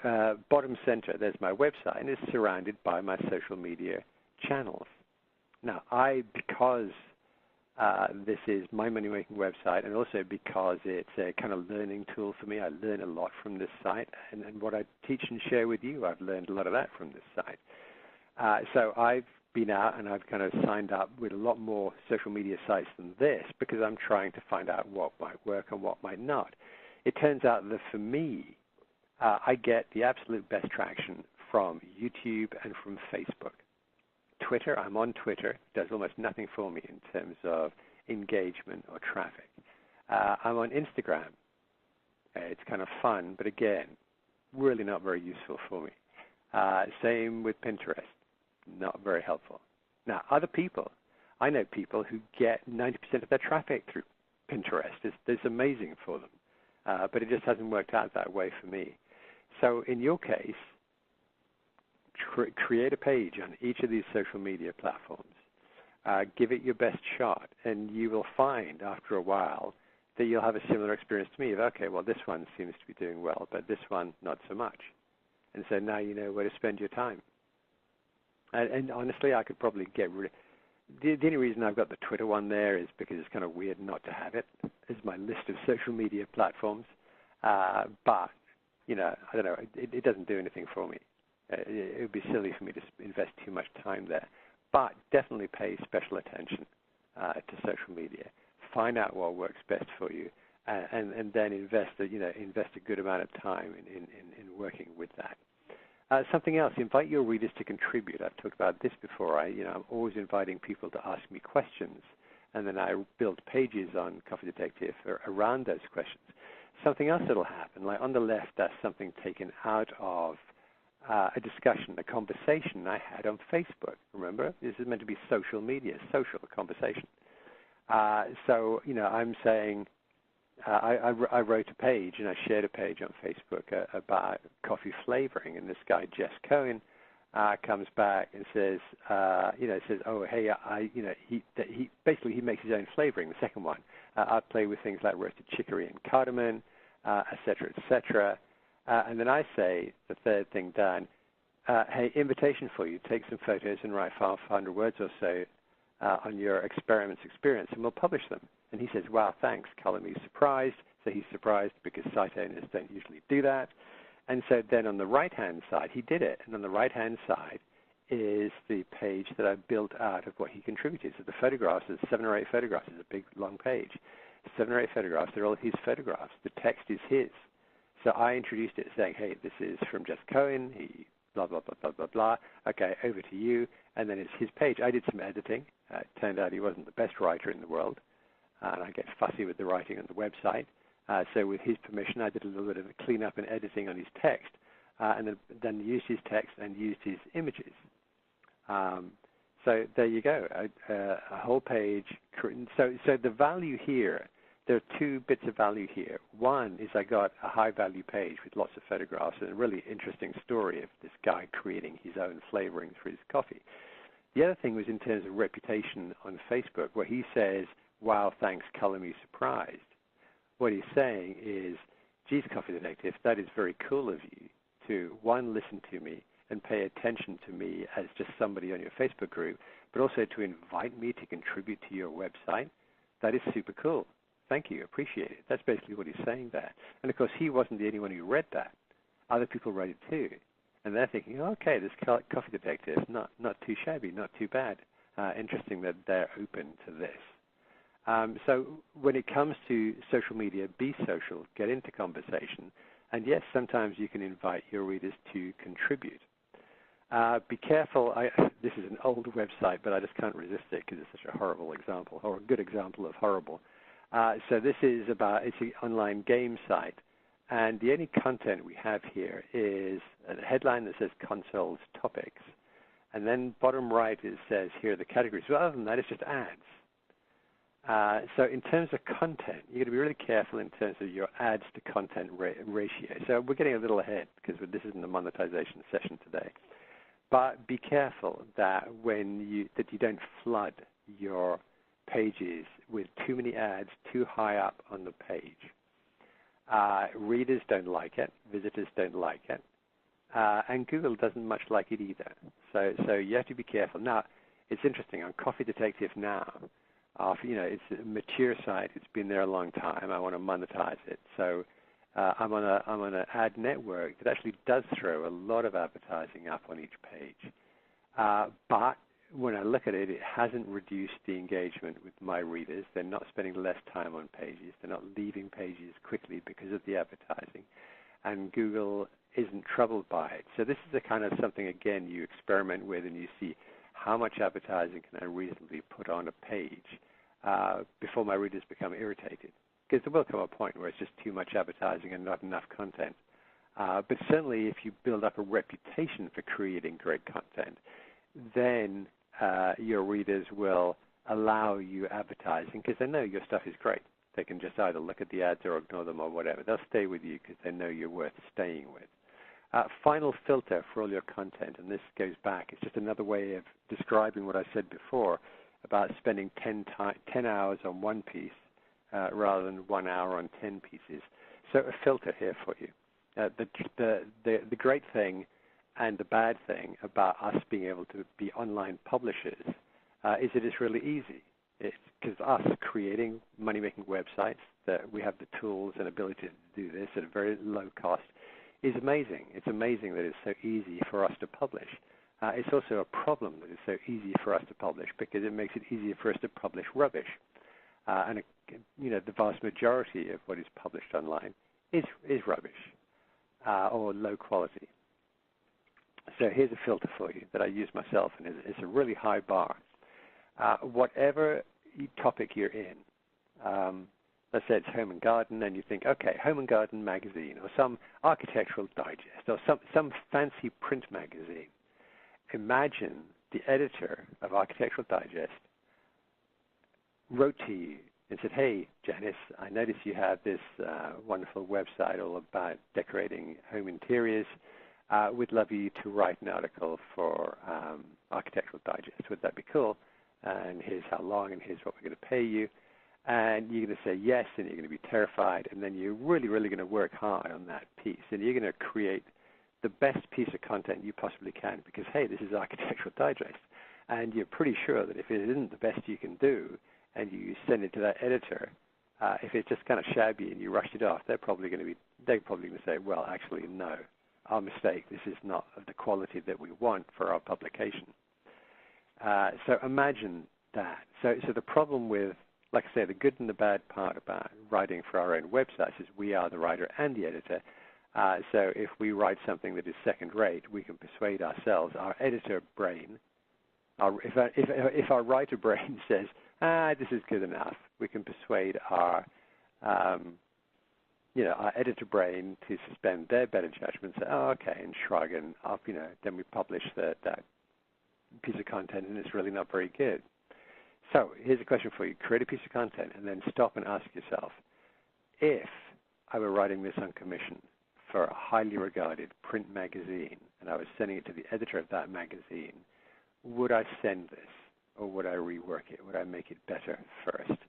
bottom center, there's my website, and it's surrounded by my social media channels. Now, because this is my money-making website, and also because it's a kind of learning tool for me, I learn a lot from this site, and what I teach and share with you, I've learned a lot of that from this site. So I've been out and I've kind of signed up with a lot more social media sites than this because I'm trying to find out what might work and what might not. It turns out that for me, I get the absolute best traction from YouTube and from Facebook. Twitter, I'm on Twitter, does almost nothing for me in terms of engagement or traffic. I'm on Instagram. It's kind of fun, but again, really not very useful for me. Same with Pinterest, not very helpful. Now, other people, I know people who get 90% of their traffic through Pinterest. It's amazing for them, but it just hasn't worked out that way for me. So in your case, create a page on each of these social media platforms. Give it your best shot, and you will find after a while that you'll have a similar experience to me of, okay, well, this one seems to be doing well, but this one not so much. And so now you know where to spend your time. And honestly, I could probably get rid of the only reason I've got the Twitter one there is because it's kind of weird not to have it as my list of social media platforms. But, I don't know, it doesn't do anything for me. It would be silly for me to invest too much time there. But definitely pay special attention to social media. Find out what works best for you, and then invest a good amount of time in working with that. Something else, invite your readers to contribute. I've talked about this before. I'm always inviting people to ask me questions, and then I build pages on Coffee Detective around those questions. Something else that will happen, like on the left, that's something taken out of a discussion, a conversation I had on Facebook. Remember, this is meant to be social media, social conversation. So, I'm saying I wrote a page and I shared a page on Facebook about coffee flavoring, and this guy Jess Cohen comes back and says, oh hey, he basically he makes his own flavoring. The second one, I play with things like roasted chicory and cardamom, et cetera, et cetera. And then I say, the third thing down, hey, invitation for you. Take some photos and write 500 words or so on your experience, and we'll publish them. And he says, wow, thanks. Color me surprised. So he's surprised because site owners don't usually do that. And so then on the right-hand side, he did it. And on the right-hand side is the page that I built out of what he contributed. So the photographs, there's 7 or 8 photographs. It's a big, long page. 7 or 8 photographs. They're all his photographs. The text is his. So I introduced it saying, hey, this is from Jess Cohen. He blah, blah, blah, blah, blah, blah. Okay, over to you. And then it's his page. I did some editing. It turned out he wasn't the best writer in the world. And I get fussy with the writing on the website. So with his permission, I did a little bit of a cleanup and editing on his text, and then used his text and used his images. So there you go, a whole page. So the value here, there are 2 bits of value here. One is I got a high-value page with lots of photographs and a really interesting story of this guy creating his own flavoring for his coffee. The other thing was in terms of reputation on Facebook, where he says, wow, thanks, color me surprised. What he's saying is, geez, Coffee Detective, that is very cool of you to, 1, listen to me and pay attention to me as just somebody on your Facebook group, but also to invite me to contribute to your website. That is super cool. Thank you. Appreciate it. That's basically what he's saying there. And, of course, he wasn't the only one who read that. Other people read it too. And they're thinking, oh, okay, this Coffee Detective, not too shabby, not too bad. Interesting that they're open to this. So when it comes to social media, be social, get into conversation. And, yes, sometimes you can invite your readers to contribute. Be careful. This is an old website, but I just can't resist it because it's such a horrible example, or a good example of horrible. So this is it's an online game site. And the only content we have here is a headline that says Consoles Topics. And then bottom right it says here are the categories. Well, other than that, it's just ads. So in terms of content, you're going to be really careful in terms of your ads to content ratio. So we're getting a little ahead because this isn't a monetization session today. But be careful that you don't flood your pages with too many ads too high up on the page. Readers don't like it. Visitors don't like it. And Google doesn't much like it either. So you have to be careful. Now, it's interesting. On Coffee Detective now, it's a mature site. It's been there a long time. I want to monetize it. So I'm on an ad network that actually does throw a lot of advertising up on each page. But when I look at it, it hasn't reduced the engagement with my readers. They're not spending less time on pages. They're not leaving pages quickly because of the advertising. And Google isn't troubled by it. So this is the kind of something, again, you experiment with and you see how much advertising can I reasonably put on a page before my readers become irritated. Because there will come a point where it's just too much advertising and not enough content. But certainly if you build up a reputation for creating great content, then your readers will allow you advertising because they know your stuff is great. They can just either look at the ads or ignore them or whatever. They'll stay with you because they know you're worth staying with. Final filter for all your content, and this goes back. It's just another way of describing what I said before about spending 10 hours on one piece rather than 1 hour on 10 pieces. So a filter here for you. The great thing and the bad thing about us being able to be online publishers is that it's really easy. It's because us creating money-making websites, that we have the tools and ability to do this at a very low cost, is amazing. It's amazing that it's so easy for us to publish. It's also a problem that it's so easy for us to publish because it makes it easier for us to publish rubbish. And the vast majority of what is published online is rubbish or low quality. So here's a filter for you that I use myself, and it's a really high bar. Whatever topic you're in, let's say it's home and garden, and you think, okay, home and garden magazine, or some architectural digest, or some fancy print magazine. Imagine the editor of Architectural Digest wrote to you and said, hey, Janice, I noticed you have this wonderful website all about decorating home interiors. We'd love you to write an article for Architectural Digest. Would that be cool? And here's how long, and here's what we're going to pay you. And you're going to say yes, and you're going to be terrified, and then you're really, really going to work hard on that piece. And you're going to create the best piece of content you possibly can because, hey, this is Architectural Digest. And you're pretty sure that if it isn't the best you can do and you send it to that editor, if it's just kind of shabby and you rush it off, they're probably going to say, well, actually, no, our mistake. This is not of the quality that we want for our publication. So imagine that. So the problem with, like I say, the good and the bad part about writing for our own websites is we are the writer and the editor. So if we write something that is second-rate, we can persuade ourselves, our editor brain, if our writer brain says, this is good enough, we can persuade our editor brain to suspend their better judgment, say, oh, okay, and shrug, and then we publish that piece of content, and it's really not very good. So here's a question for you. Create a piece of content, and then stop and ask yourself, if I were writing this on commission for a highly regarded print magazine, and I was sending it to the editor of that magazine, would I send this, or would I rework it? Would I make it better first?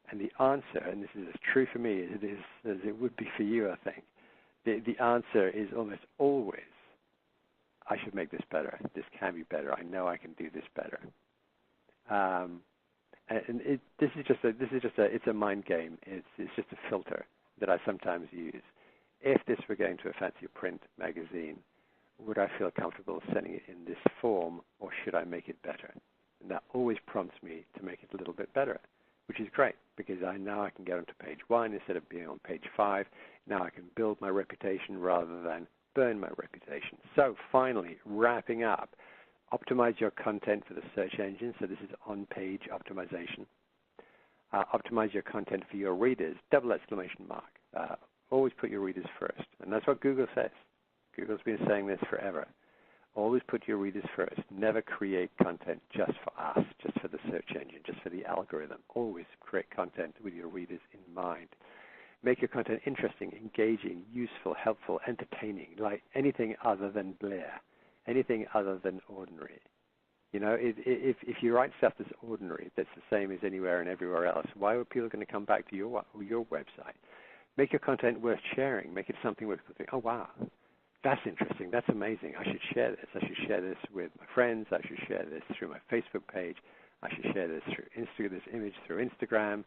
And the answer, and this is as true for me as it would be for you, I think, the answer is almost always, I should make this better. This can be better. I know I can do this better. It's a mind game. It's just a filter that I sometimes use. If this were going to a fancy print magazine, would I feel comfortable sending it in this form, or should I make it better? And that always prompts me to make it a little bit better, which is great because now I can get onto page 1 instead of being on page 5. Now I can build my reputation rather than burn my reputation. So finally, wrapping up, optimize your content for the search engine. So this is on-page optimization. Optimize your content for your readers, double exclamation mark. Always put your readers first. And that's what Google says. Google's been saying this forever. Always put your readers first. Never create content just for us, just for the search engine, just for the algorithm. Always create content with your readers in mind. Make your content interesting, engaging, useful, helpful, entertaining, like anything other than Blair, anything other than ordinary. You know, if you write stuff that's ordinary, that's the same as anywhere and everywhere else, why are people going to come back to your website? Make your content worth sharing. Make it something where people think, oh, wow, that's interesting. That's amazing. I should share this. I should share this with my friends. I should share this through my Facebook page. I should share this through this image through Instagram,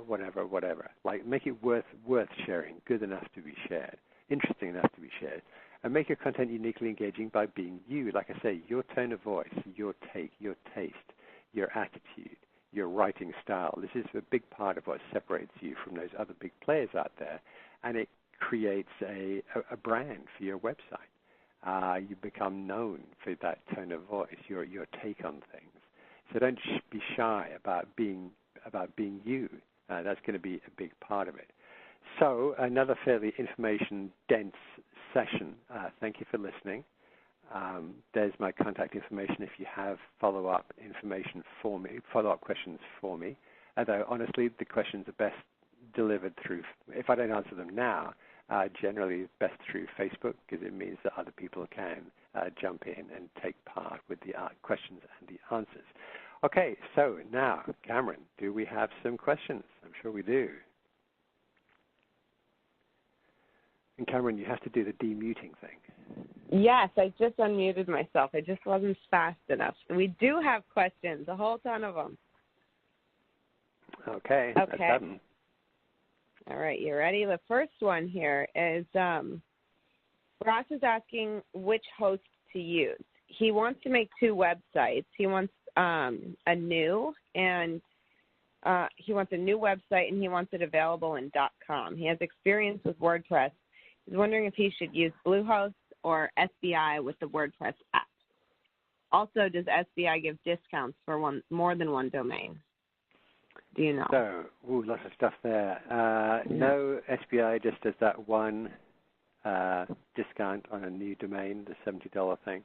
whatever. Like, make it worth sharing, good enough to be shared, interesting enough to be shared. And make your content uniquely engaging by being you. Like I say, your tone of voice, your take, your taste, your attitude, your writing style. This is a big part of what separates you from those other big players out there. And it creates a brand for your website. You become known for that tone of voice, your take on things. So don't be shy about being you. That's going to be a big part of it. So another fairly information-dense session. Thank you for listening. There's my contact information if you have follow-up information for me, follow-up questions for me. Although, honestly, the questions are best delivered through, if I don't answer them now, generally best through Facebook, because it means that other people can jump in and take part with the questions and the answers. Okay, so now, Cameron, do we have some questions? I'm sure we do. And Cameron, you have to do the demuting thing. Yes, I just unmuted myself. I just wasn't fast enough. We do have questions, a whole ton of them. Okay. Let's have them. All right, you ready? The first one here is Ross is asking which host to use. He wants to make 2 websites. He wants a new website, and he wants it available in .com. He has experience with WordPress. He's wondering if he should use Bluehost or SBI with the WordPress app. Also, does SBI give discounts for more than one domain? Do you know? So, lots of stuff there. No, SBI just does that one discount on a new domain, the $70 thing.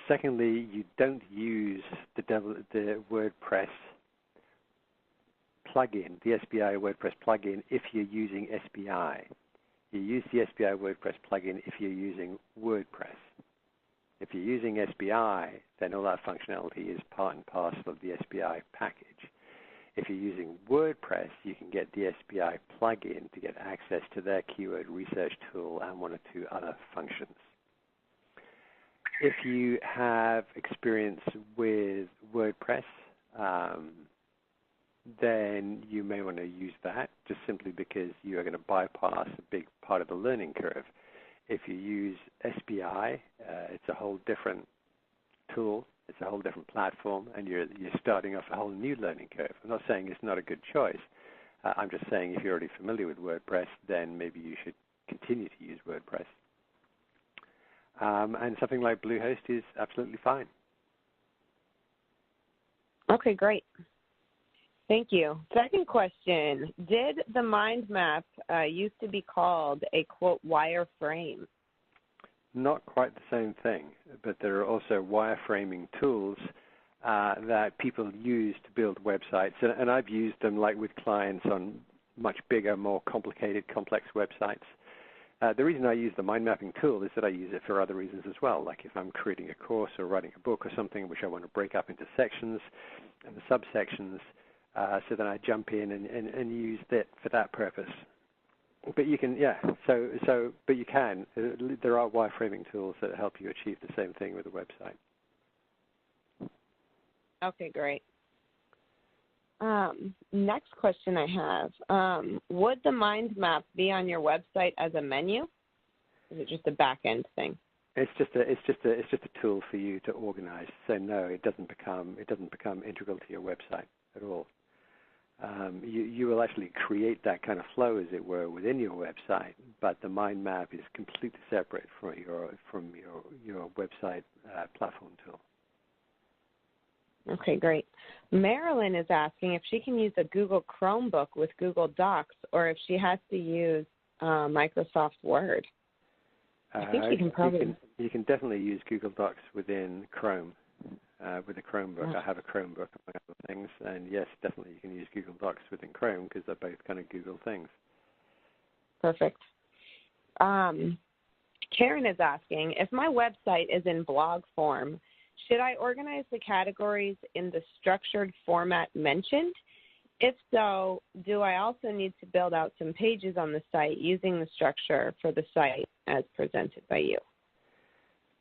Secondly, you don't use the WordPress plugin, the SBI WordPress plugin, if you're using SBI. You use the SBI WordPress plugin if you're using WordPress. If you're using SBI, then all that functionality is part and parcel of the SBI package. If you're using WordPress, you can get the SBI plugin to get access to their keyword research tool and 1 or 2 other functions. If you have experience with WordPress, then you may want to use that just simply because you are going to bypass a big part of the learning curve. If you use SBI, it's a whole different tool, it's a whole different platform, and you're starting off a whole new learning curve. I'm not saying it's not a good choice. I'm just saying if you're already familiar with WordPress, then maybe you should continue to use WordPress. And something like Bluehost is absolutely fine. Okay, great. Thank you. Second question, did the mind map used to be called a, quote, wireframe? Not quite the same thing, but there are also wireframing tools that people use to build websites, and I've used them like with clients on much bigger, more complicated, complex websites. The reason I use the mind mapping tool is that I use it for other reasons as well, like if I'm creating a course or writing a book or something which I want to break up into sections and the subsections, so then I jump in and use that for that purpose. But you can, but you can. There are wireframing tools that help you achieve the same thing with a website. Okay, great. Next question I have, would the mind map be on your website as a menu? Is it just a back end thing? It's just a tool for you to organize. So no, it doesn't become integral to your website at all. You will actually create that kind of flow, as it were, within your website, but the mind map is completely separate from your website platform tool. Okay, great. Marilyn is asking if she can use a Google Chromebook with Google Docs or if she has to use Microsoft Word. I think you can probably... You can definitely use Google Docs within Chrome, with a Chromebook. Oh. I have a Chromebook, among other things, and yes, definitely you can use Google Docs within Chrome because they're both kind of Google things. Perfect. Karen is asking, if my website is in blog form, should I organize the categories in the structured format mentioned? If so, do I also need to build out some pages on the site using the structure for the site as presented by you?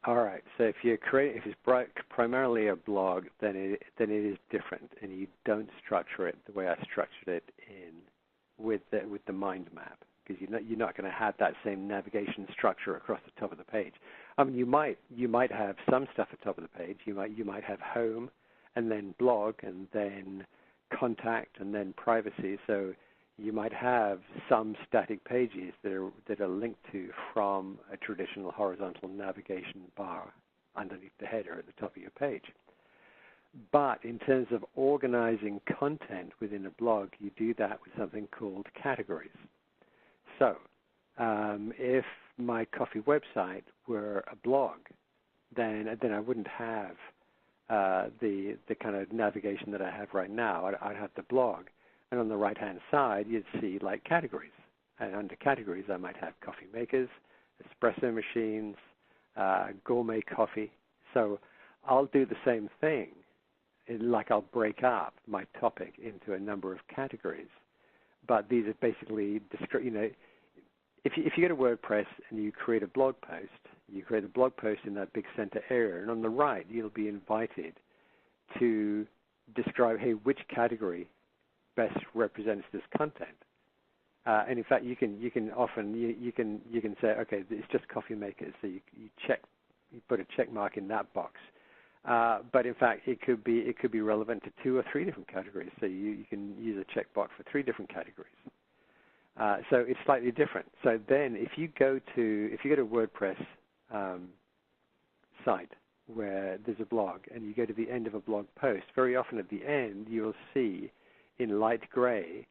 All right. So if it's primarily a blog, then it is different, and you don't structure it the way I structured it with the mind map, because you're not going to have that same navigation structure across the top of the page. I mean, you might have some stuff at the top of the page. You might have home, and then blog, and then contact, and then privacy. So you might have some static pages that are linked to from a traditional horizontal navigation bar underneath the header at the top of your page. But in terms of organizing content within a blog, you do that with something called categories. So if my coffee website were a blog, then I wouldn't have the kind of navigation that I have right now. I'd have the blog. And on the right-hand side, you'd see like categories. And under categories, I might have coffee makers, espresso machines, gourmet coffee. So I'll do the same thing. Like I'll break up my topic into a number of categories. But these are basically, if you go to WordPress and you create a blog post, you create a blog post in that big center area. And on the right, you'll be invited to describe, hey, which category best represents this content. And in fact, you can say, okay, it's just coffee makers. So you put a check mark in that box. But in fact, it could be relevant to 2 or 3 different categories. So you can use a checkbox for 3 different categories. So it's slightly different. So then, if you go to WordPress site where there's a blog, and you go to the end of a blog post, very often at the end you'll see in light gray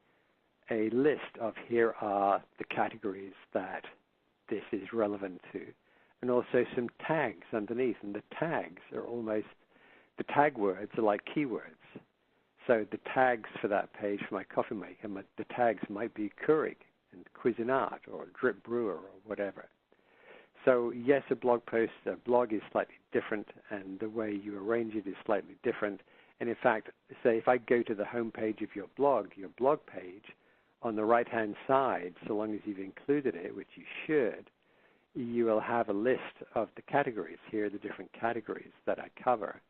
a list of here are the categories that this is relevant to, and also some tags underneath. And the tags are the tag words are like keywords. So the tags for that page for my coffee maker, the tags might be Keurig and Cuisinart or Drip Brewer or whatever. So yes, a blog is slightly different, and the way you arrange it is slightly different. And in fact, say if I go to the home page of your blog page, on the right-hand side, so long as you've included it, which you should, you will have a list of the categories. Here are the different categories that I cover.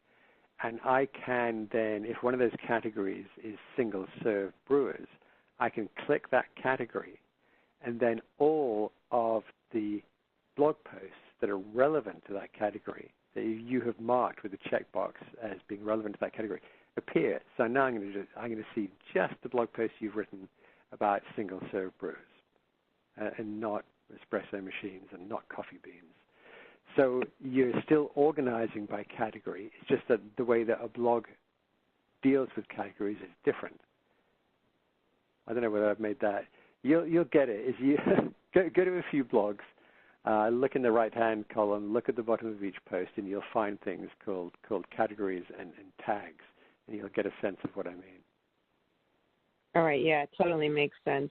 And I can then, if one of those categories is single-serve brewers, I can click that category, and then all of the blog posts that are relevant to that category that you have marked with a checkbox as being relevant to that category appear. So now I'm going to see just the blog posts you've written about single-serve brewers and not espresso machines and not coffee beans. So you're still organizing by category. It's just that the way that a blog deals with categories is different. I don't know whether I've made that. You'll get it. Is you go to a few blogs, look in the right-hand column, look at the bottom of each post, and you'll find things called categories and tags, and you'll get a sense of what I mean. All right, yeah, it totally makes sense.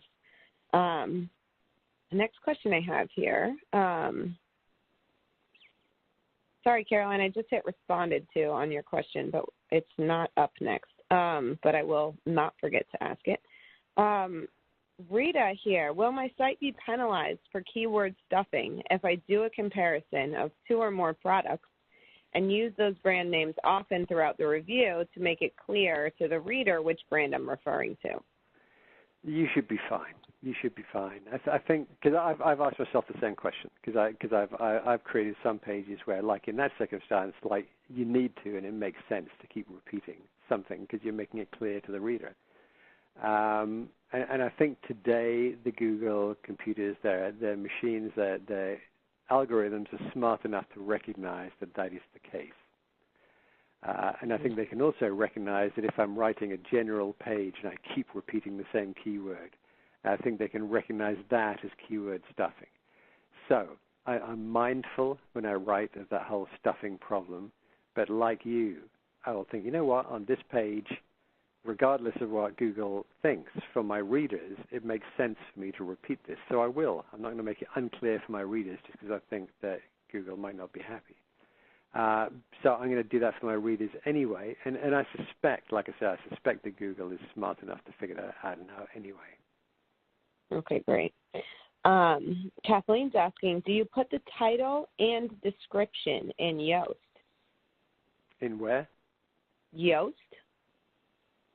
The next question I have here, sorry, Caroline, I just hit responded to on your question, but it's not up next, but I will not forget to ask it. Rita here, will my site be penalized for keyword stuffing if I do a comparison of 2 or more products and use those brand names often throughout the review to make it clear to the reader which brand I'm referring to? You should be fine. You should be fine. I think, because I've asked myself the same question, because I've created some pages where, like in that circumstance, like you need to, and it makes sense to keep repeating something because you're making it clear to the reader. And I think today the Google computers, their machines, their algorithms are smart enough to recognize that that is the case. And I think they can also recognize that if I'm writing a general page and I keep repeating the same keyword, I think they can recognize that as keyword stuffing. So I'm mindful when I write of that whole stuffing problem, but like you, I will think, you know what, on this page, regardless of what Google thinks, for my readers, it makes sense for me to repeat this. So I will. I'm not going to make it unclear for my readers just because I think that Google might not be happy. So I'm going to do that for my readers anyway. And I suspect, like I said, I suspect that Google is smart enough to figure that out anyway. Okay, great. Kathleen's asking, do you put the title and description in Yoast? In where? Yoast.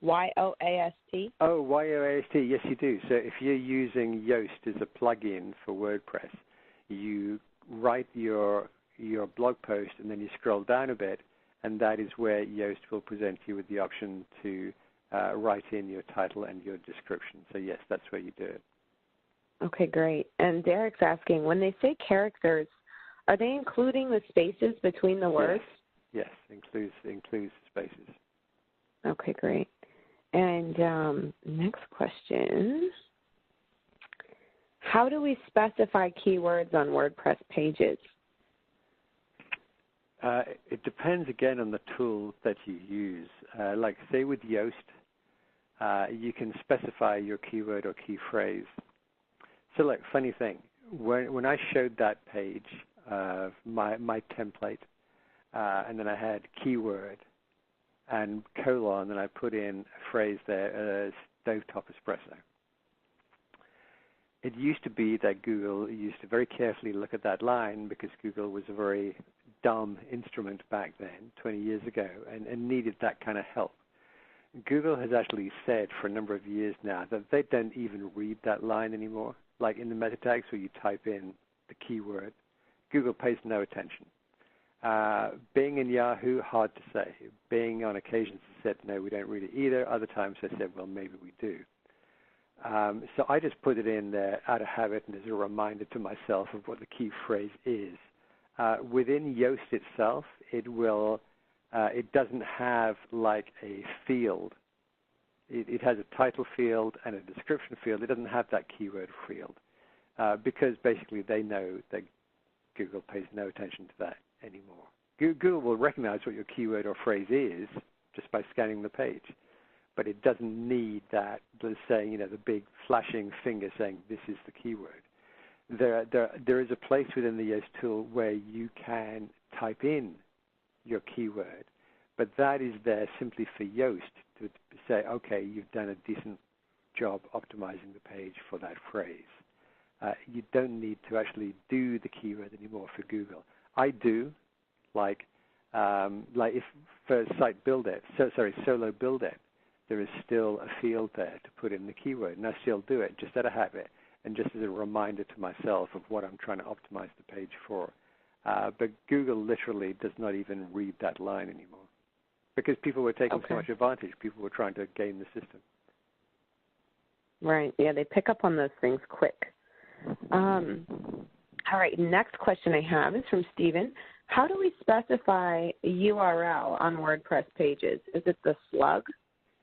Y-O-A-S-T. Oh, Y-O-A-S-T. Yes, you do. So if you're using Yoast as a plugin for WordPress, you write your blog post and then you scroll down a bit, and that is where Yoast will present you with the option to write in your title and your description. So yes, that's where you do it. Okay, great. And Derek's asking, when they say characters, are they including the spaces between the words? Yes, includes spaces. Okay, great. And next question, how do we specify keywords on WordPress pages? It depends, again, on the tool that you use. Like, say, with Yoast, you can specify your keyword or key phrase. So, like, funny thing, when I showed that page of my template, and then I had keyword and colon, and I put in a phrase there, stovetop espresso. It used to be that Google used to very carefully look at that line because Google was a very dumb instrument back then, 20 years ago, and needed that kind of help. Google has actually said for a number of years now that they don't even read that line anymore. Like in the meta tags where you type in the keyword, Google pays no attention. Bing and Yahoo, hard to say. Bing on occasions has said, no, we don't read it either. Other times they said, well, maybe we do. So I just put it in there out of habit and as a reminder to myself of what the key phrase is. Within Yoast itself, it doesn't have like a field. It has a title field and a description field. It doesn't have that keyword field because basically they know that Google pays no attention to that anymore. Google will recognize what your keyword or phrase is just by scanning the page, but it doesn't need that, let's say, the big flashing finger saying this is the keyword. There is a place within the Yoast tool where you can type in your keyword, but that is there simply for Yoast to say, okay, you've done a decent job optimizing the page for that phrase. You don't need to actually do the keyword anymore for Google. I do, like if for Site Build It, Solo Build It, there is still a field there to put in the keyword, and I still do it just out of habit and just as a reminder to myself of what I'm trying to optimize the page for. But Google literally does not even read that line anymore because people were taking so much advantage. People were trying to game the system. Right. Yeah, they pick up on those things quick. All right, next question I have is from Stephen. How do we specify a URL on WordPress pages? Is it the slug?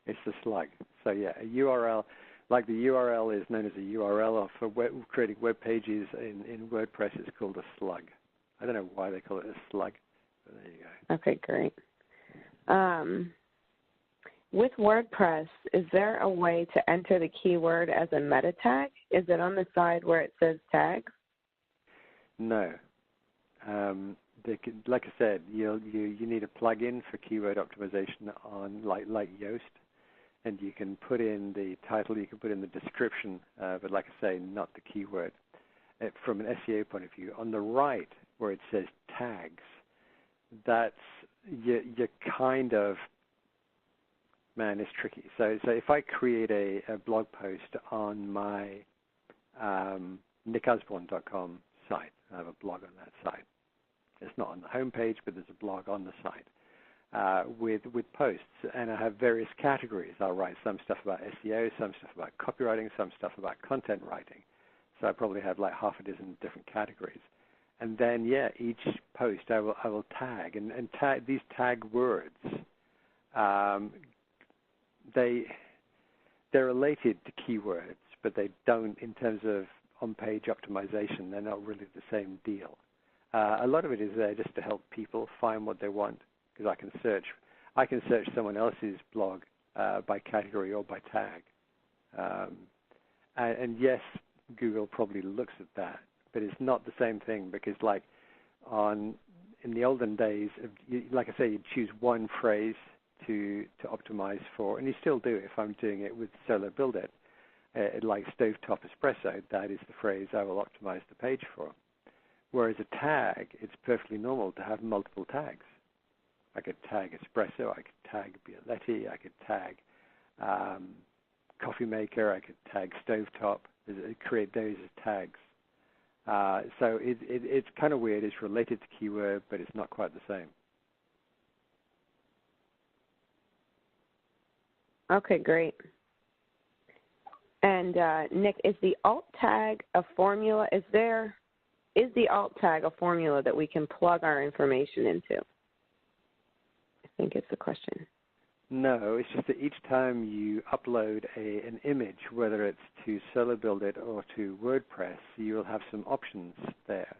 It's the slug. So, yeah, a URL, like the URL is known as a URL, or for creating web pages in WordPress, it's called a slug. I don't know why they call it a slug, but there you go. Okay, great. With WordPress, is there a way to enter the keyword as a meta tag? Is it on the side where it says tags? No. Like I said, you need a plugin for keyword optimization on like Yoast, and you can put in the title, you can put in the description, but like I say, not the keyword. From an SEO point of view, on the right where it says tags, that's you're kind of, man, it's tricky. So if I create a blog post on my nickosborne.com site, I have a blog on that site. It's not on the home page, but there's a blog on the site with posts, and I have various categories. I'll write some stuff about SEO, some stuff about copywriting, some stuff about content writing. So I probably have like half a dozen different categories. And then, yeah, each post I will tag, and tag these tag words. They're related to keywords, but they don't in terms of on-page optimization. They're not really the same deal. A lot of it is there just to help people find what they want, because I can search someone else's blog by category or by tag. And yes, Google probably looks at that, but it's not the same thing, because like in the olden days, like I say, you'd choose one phrase to optimize for, and you still do if I'm doing it with Solo Build It. Like stovetop espresso, that is the phrase I will optimize the page for. Whereas a tag, it's perfectly normal to have multiple tags. I could tag espresso, I could tag Bialetti, I could tag coffee maker, I could tag stovetop, create those as tags. So it's kind of weird. It's related to keyword, but it's not quite the same. Okay, great. And Nick, is the alt tag a formula? Is the alt tag a formula that we can plug our information into? I think it's the question. No, it's just that each time you upload an image, whether it's to Solo Build It or to WordPress, you will have some options there.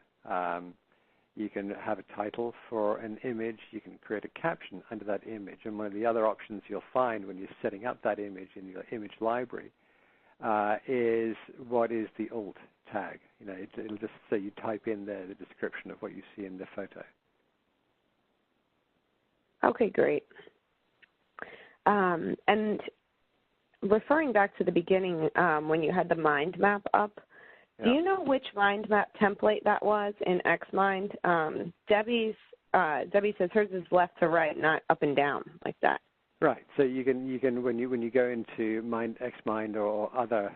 You can have a title for an image. You can create a caption under that image. And one of the other options you'll find when you're setting up that image in your image library is what is the alt tag. It'll just say you type in there the description of what you see in the photo. Okay, great. And referring back to the beginning when you had the mind map up, do you know which mind map template that was in Xmind? Debbie says hers is left to right, not up and down like that. Right. So you can when you go into Xmind or other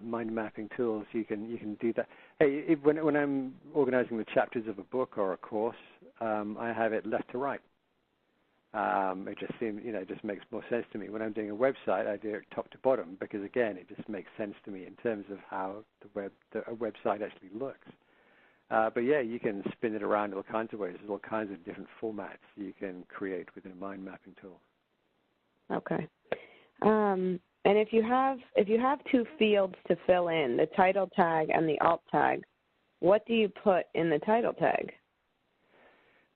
mind mapping tools, you can do that. Hey, when I'm organizing the chapters of a book or a course, I have it left to right. It just seems, it just makes more sense to me. When I'm doing a website, I do it top to bottom because, again, it just makes sense to me in terms of how a website actually looks. But yeah, you can spin it around all kinds of ways. There's all kinds of different formats you can create within a mind mapping tool. Okay. And if you have two fields to fill in, the title tag and the alt tag, what do you put in the title tag?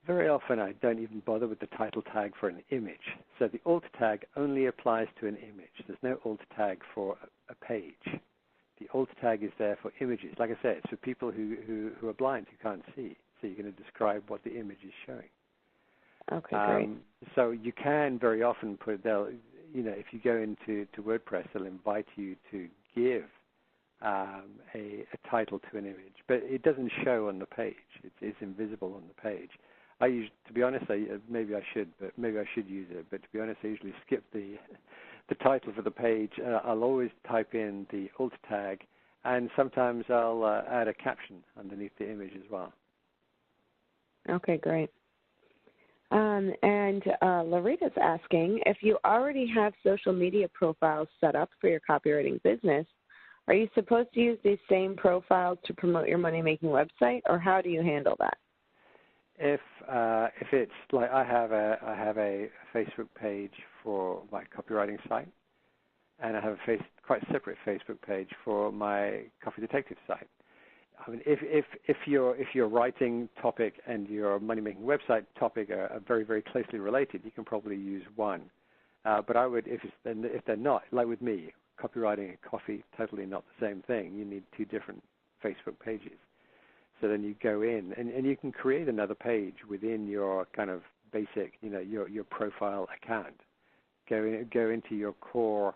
Very often I don't even bother with the title tag for an image. So the alt tag only applies to an image. There's no alt tag for a page. The alt tag is there for images. Like I said, it's for people who are blind, who can't see. So you're going to describe what the image is showing. Okay, great. So you can very often put, if you go into WordPress, they'll invite you to give a title to an image, but it doesn't show on the page. It's invisible on the page. To be honest, maybe I should use it. But to be honest, I usually skip the title for the page. I'll always type in the alt tag, and sometimes I'll add a caption underneath the image as well. Okay, great. And Larita's asking, if you already have social media profiles set up for your copywriting business, are you supposed to use these same profiles to promote your money-making website, or how do you handle that? If it's like I have a Facebook page for my copywriting site, and I have a quite separate Facebook page for my Coffee Detective site. I mean, if your writing topic and your money-making website topic are very, very closely related, you can probably use one. But I would, if they're not, like with me, copywriting and coffee, totally not the same thing. You need two different Facebook pages. So then you go in, and you can create another page within your kind of basic, your profile account. Go into your core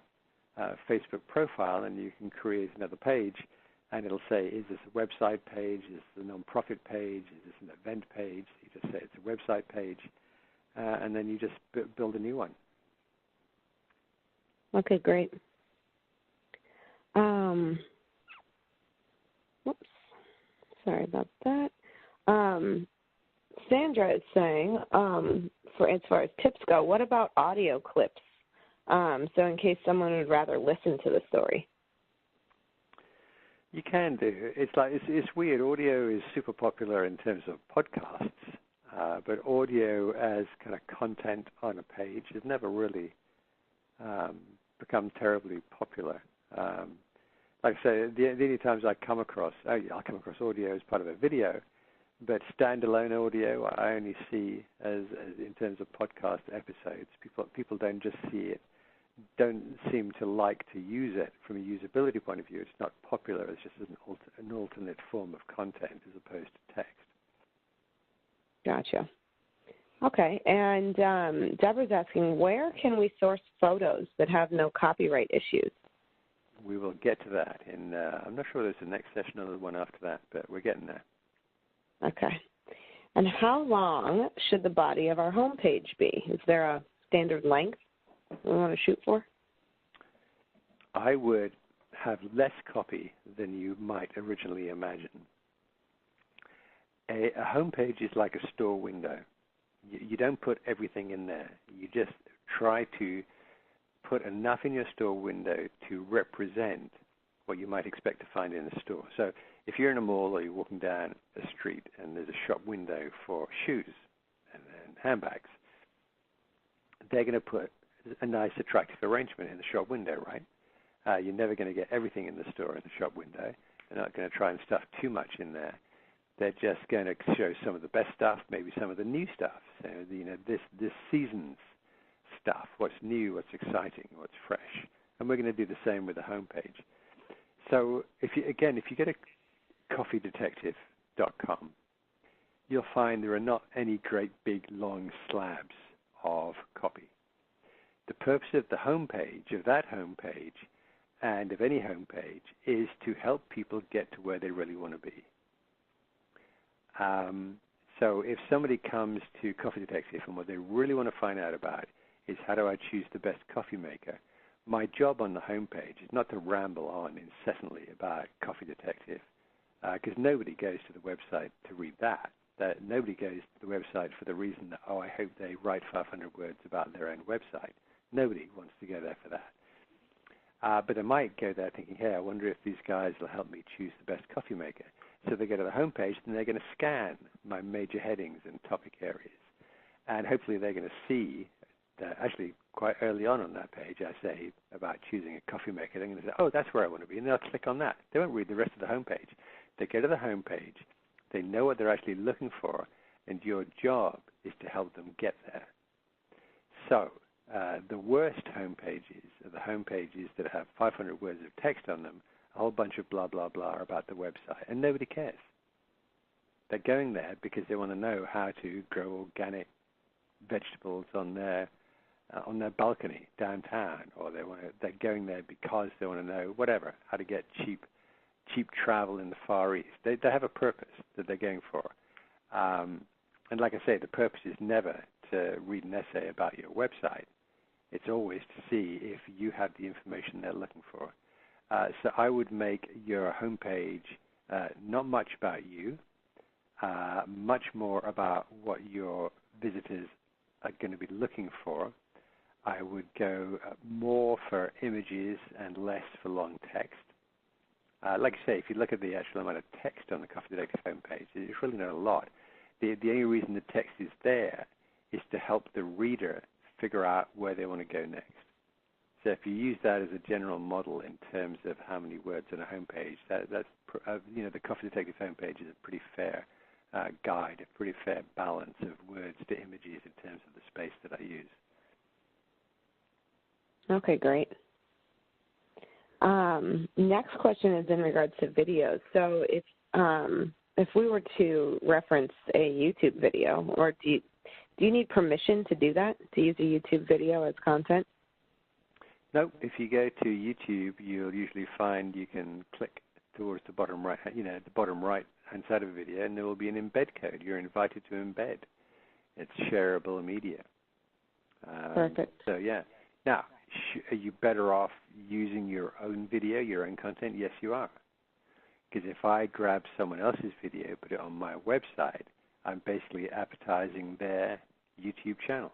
Facebook profile, and you can create another page, and it'll say, is this a website page? Is this a nonprofit page? Is this an event page? You just say it's a website page, and then you just build a new one. Okay, great. Whoops. Sorry about that. Sandra is saying, as far as tips go, what about audio clips? So in case someone would rather listen to the story. You can do. It's weird. Audio is super popular in terms of podcasts, but audio as kind of content on a page has never really become terribly popular. like I say, the only times I come across, I'll come across audio as part of a video, but standalone audio I only see as in terms of podcast episodes. People don't just see it, don't seem to like to use it from a usability point of view. It's not popular. It's just an alternate form of content as opposed to text. Gotcha. Okay, and Deborah's asking, where can we source photos that have no copyright issues? We will get to that. I'm not sure there's the next session or the one after that, but we're getting there. Okay. And how long should the body of our homepage be? Is there a standard length we want to shoot for? I would have less copy than you might originally imagine. A homepage is like a store window. You don't put everything in there. You just try to put enough in your store window to represent what you might expect to find in a store. So if you're in a mall or you're walking down a street and there's a shop window for shoes and handbags, they're going to put a nice, attractive arrangement in the shop window, right? You're never going to get everything in the store in the shop window. They're not going to try and stuff too much in there. They're just going to show some of the best stuff, maybe some of the new stuff. So, this season's stuff, what's new, what's exciting, what's fresh. And we're going to do the same with the homepage. So if you go to coffeedetective.com, you'll find there are not any great big long slabs of copy. The purpose of the homepage, of that homepage, and of any homepage, is to help people get to where they really want to be. So if somebody comes to Coffee Detective and what they really want to find out about is how do I choose the best coffee maker, my job on the homepage is not to ramble on incessantly about Coffee Detective, because nobody goes to the website to read that. Nobody goes to the website for the reason that, I hope they write 500 words about their own website. Nobody wants to go there for that. But I might go there thinking, hey, I wonder if these guys will help me choose the best coffee maker. So they go to the homepage, and they're going to scan my major headings and topic areas. And hopefully they're going to see that actually quite early on that page I say about choosing a coffee maker. They're going to say, oh, that's where I want to be, and they'll click on that. They won't read the rest of the homepage. They go to the homepage, they know what they're actually looking for, and your job is to help them get there. So the worst homepages are the homepages that have 500 words of text on them, a whole bunch of blah, blah, blah about the website, and nobody cares. They're going there because they want to know how to grow organic vegetables on their balcony downtown, or they're going there because they want to know whatever, how to get cheap travel in the Far East. They have a purpose that they're going for. And like I say, the purpose is never to read an essay about your website. It's always to see if you have the information they're looking for. So I would make your homepage not much about you, much more about what your visitors are going to be looking for. I would go more for images and less for long text. Like I say, if you look at the actual amount of text on the Coffee Detective homepage, it's really not a lot. The only reason the text is there is to help the reader figure out where they want to go next. So if you use that as a general model in terms of how many words on a homepage, the Coffee Detective homepage is a pretty fair guide, a pretty fair balance of words to images in terms of the space that I use. Okay, great. Next question is in regards to videos. So if we were to reference a YouTube video, or do you need permission to do that, to use a YouTube video as content? No, if you go to YouTube, you'll usually find you can click towards the bottom right, the bottom right-hand side of a video, and there will be an embed code. You're invited to embed. It's shareable media. Perfect. So yeah. Now, are you better off using your own video, your own content? Yes, you are. Because if I grab someone else's video, put it on my website, I'm basically advertising their YouTube channel.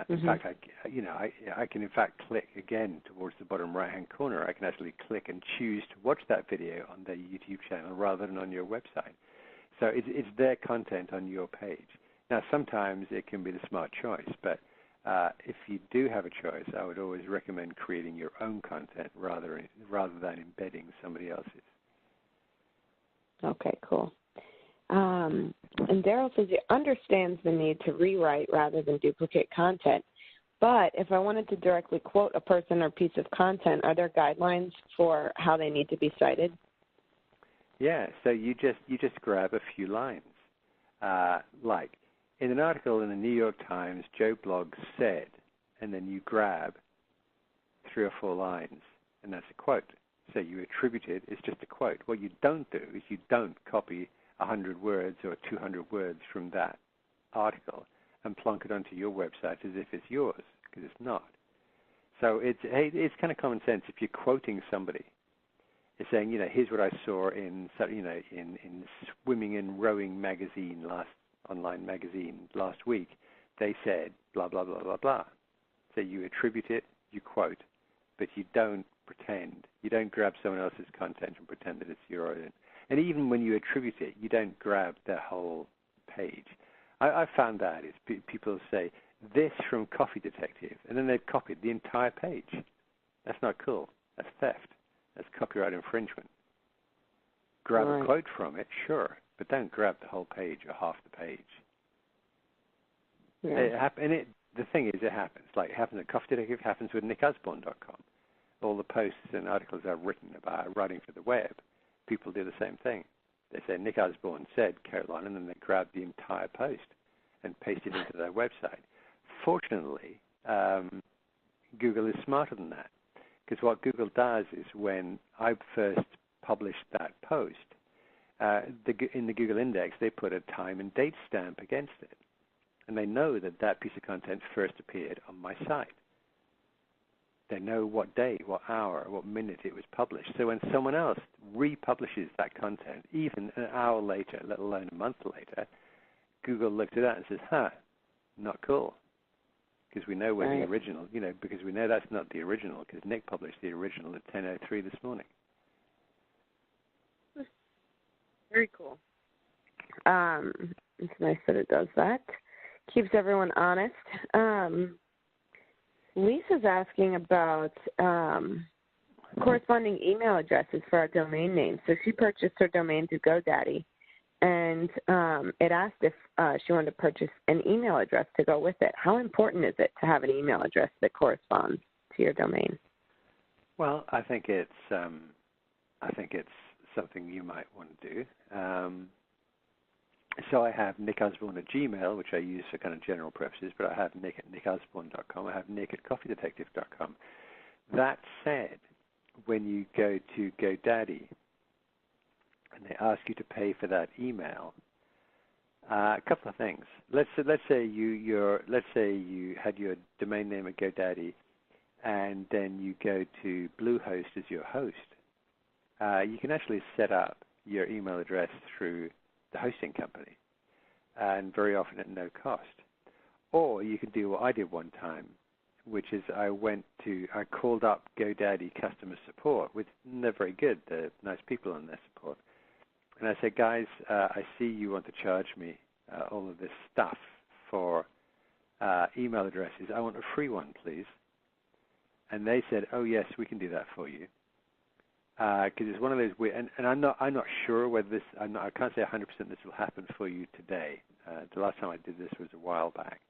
In fact, I can in fact click again towards the bottom right-hand corner. I can actually click and choose to watch that video on their YouTube channel rather than on your website. So it's their content on your page. Now, sometimes it can be the smart choice, but if you do have a choice, I would always recommend creating your own content rather than embedding somebody else's. Okay, cool. And Daryl says he understands the need to rewrite rather than duplicate content. But if I wanted to directly quote a person or piece of content, are there guidelines for how they need to be cited? Yeah, so you just grab a few lines. Like in an article in the New York Times, Joe Bloggs said, and then you grab 3 or 4 lines, and that's a quote. So you attribute it, it's just a quote. What you don't do is you don't copy 100 words or 200 words from that article and plonk it onto your website as if it's yours, because it's not. So it's kind of common sense. If you're quoting somebody, it's saying, here's what I saw in Swimming and Rowing magazine, online magazine last week. They said blah, blah, blah, blah, blah. So you attribute it, you quote, but you don't pretend. You don't grab someone else's content and pretend that it's your own. And even when you attribute it, you don't grab the whole page. I found that is people say, this from Coffee Detective, and then they've copied the entire page. That's not cool. That's theft. That's copyright infringement. Grab a quote from it, sure, but don't grab the whole page or half the page. Yeah. The thing is, it happens. Like it happens at Coffee Detective, it happens with nickosborne.com. All the posts and articles I've written about writing for the web, people do the same thing. They say Nick Osborne said Caroline, and then they grab the entire post and paste it into their website. Fortunately, Google is smarter than that, because what Google does is when I first published that post, in the Google index, they put a time and date stamp against it. And they know that that piece of content first appeared on my site. They know what day, what hour, what minute it was published. So when someone else republishes that content, even an hour later, let alone a month later, Google looks at that and says, not cool. Because we know where the original, because we know that's not the original, because Nick published the original at 10:03 this morning. Very cool. It's nice that it does that. Keeps everyone honest. Lisa's asking about corresponding email addresses for our domain name. So she purchased her domain through GoDaddy, and it asked if she wanted to purchase an email address to go with it. How important is it to have an email address that corresponds to your domain? Well, I think it's something you might want to do. So I have Nick Osborne at Gmail, which I use for kind of general purposes, but I have Nick at nickosborne.com. I have Nick at coffeedetective.com. That said, when you go to GoDaddy and they ask you to pay for that email, a couple of things. Let's say you had your domain name at GoDaddy, and then you go to Bluehost as your host. You can actually set up your email address through the hosting company, and very often at no cost. Or you can do what I did one time, which is I called up GoDaddy customer support, which they're very good, they're nice people on their support. And I said, guys, I see you want to charge me all of this stuff for email addresses. I want a free one, please. And they said, oh yes, we can do that for you. Because it's one of those weird, and I'm not sure whether this, I can't say 100% this will happen for you today. The last time I did this was a while back.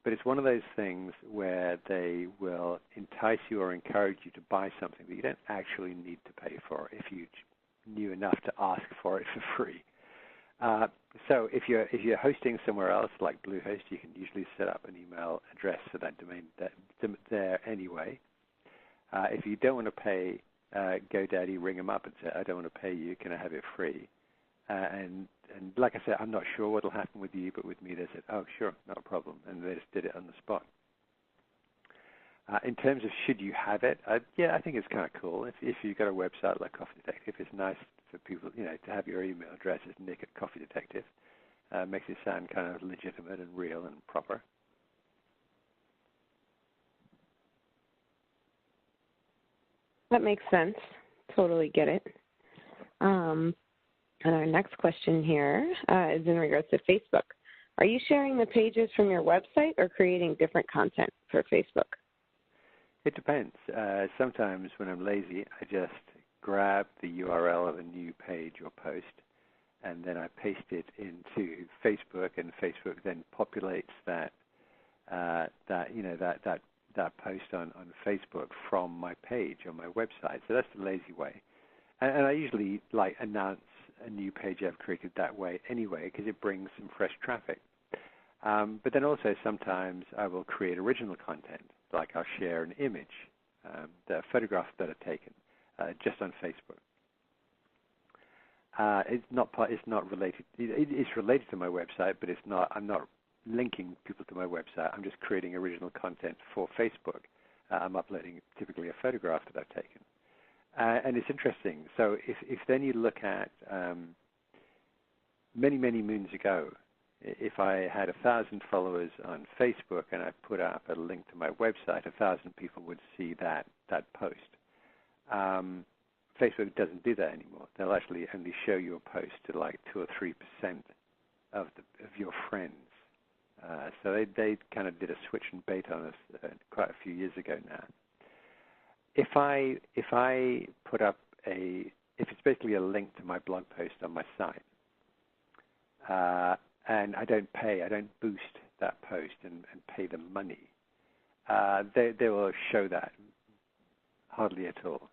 But it's one of those things where they will entice you or encourage you to buy something that you don't actually need to pay for if you knew enough to ask for it for free. So if you're hosting somewhere else like Bluehost, you can usually set up an email address for that domain there anyway. If you don't want to pay, GoDaddy, ring them up and say, I don't want to pay you, can I have it free? And like I said, I'm not sure what will happen with you, but with me they said, oh, sure, not a problem. And they just did it on the spot. In terms of should you have it, yeah, I think it's kind of cool. If you've got a website like Coffee Detective, it's nice for people, to have your email address as Nick at Coffee Detective. Makes it sound kind of legitimate and real and proper. That makes sense. Totally get it. And our next question here is in regards to Facebook. Are you sharing the pages from your website or creating different content for Facebook? It depends. Sometimes when I'm lazy, I just grab the URL of a new page or post, and then I paste it into Facebook, and Facebook then populates that post on Facebook from my page on my website. So that's the lazy way. And I usually announce a new page I've created that way anyway, because it brings some fresh traffic. But then also sometimes I will create original content, like I'll share an image, the photograph that I've taken, just on Facebook. It's not related. It's related to my website, but it's not. I'm not linking people to my website. I'm just creating original content for Facebook. I'm uploading typically a photograph that I've taken. And it's interesting. So if then you look at many moons ago, if I had 1,000 followers on Facebook and I put up a link to my website, 1,000 people would see that post. Facebook doesn't do that anymore. They'll actually only show your post to like 2 or 3% of your friends. So they kind of did a switch and bait on us quite a few years ago now. If I put up if it's basically a link to my blog post on my site, and I don't boost that post and pay them money, they will show that hardly at all.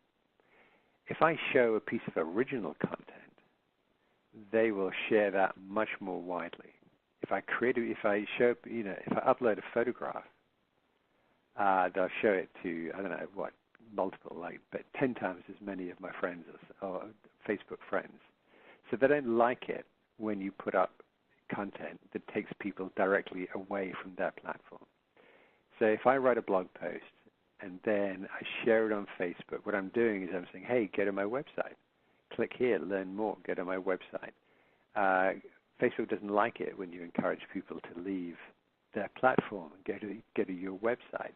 If I show a piece of original content, they will share that much more widely. If I upload a photograph, they'll show it to, I don't know what, multiple, but 10 times as many of my friends or Facebook friends. So they don't like it when you put up content that takes people directly away from their platform. So if I write a blog post and then I share it on Facebook, what I'm doing is I'm saying, hey, go to my website. Click here, learn more, go to my website. Facebook doesn't like it when you encourage people to leave their platform and go to your website,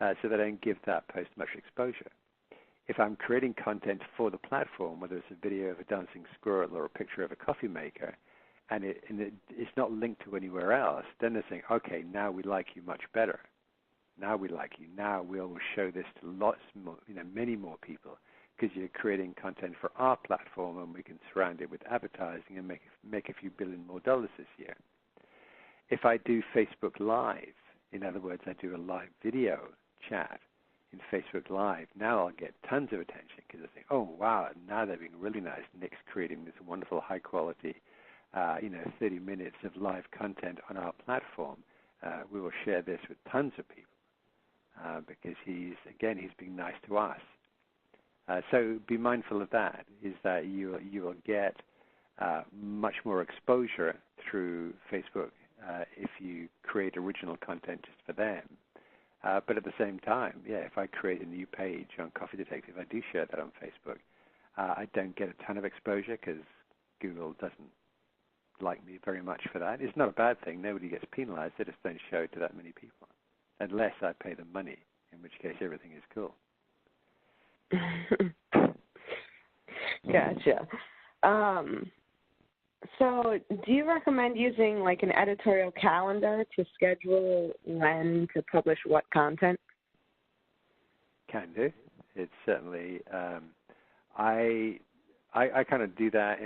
so they don't give that post much exposure. If I'm creating content for the platform, whether it's a video of a dancing squirrel or a picture of a coffee maker, and it's not linked to anywhere else, then they're saying, okay, now we like you much better. Now we like you. Now we will show this to lots more, many more people, because you're creating content for our platform, and we can surround it with advertising and make a few $billion more this year. If I do Facebook Live, in other words, I do a live video chat in Facebook Live, now I'll get tons of attention, because I think, oh wow, now they're being really nice. Nick's creating this wonderful, high quality, 30 minutes of live content on our platform. We will share this with tons of people, because he's being nice to us. So be mindful of that, is that you will get much more exposure through Facebook if you create original content just for them. But at the same time, if I create a new page on Coffee Detective, I do share that on Facebook. I don't get a ton of exposure because Google doesn't like me very much for that. It's not a bad thing. Nobody gets penalized. They just don't show it to that many people, unless I pay them money, in which case everything is cool. Gotcha. So do you recommend using like an editorial calendar to schedule when to publish what content? Can do. It's certainly, I kind of do that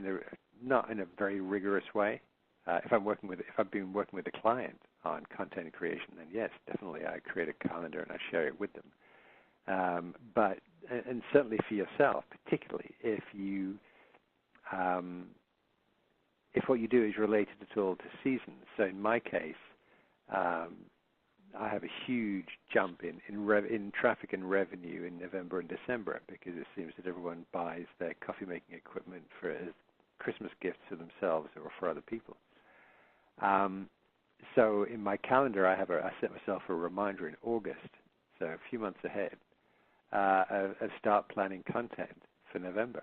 not in a very rigorous way. If I've been working with a client on content creation, then yes, definitely I create a calendar and I share it with them. But certainly for yourself, particularly if what you do is related at all to seasons. So in my case, I have a huge jump in traffic and revenue in November and December, because it seems that everyone buys their coffee making equipment as Christmas gifts for themselves or for other people. So in my calendar, I set myself a reminder in August, so a few months ahead, of start planning content for November.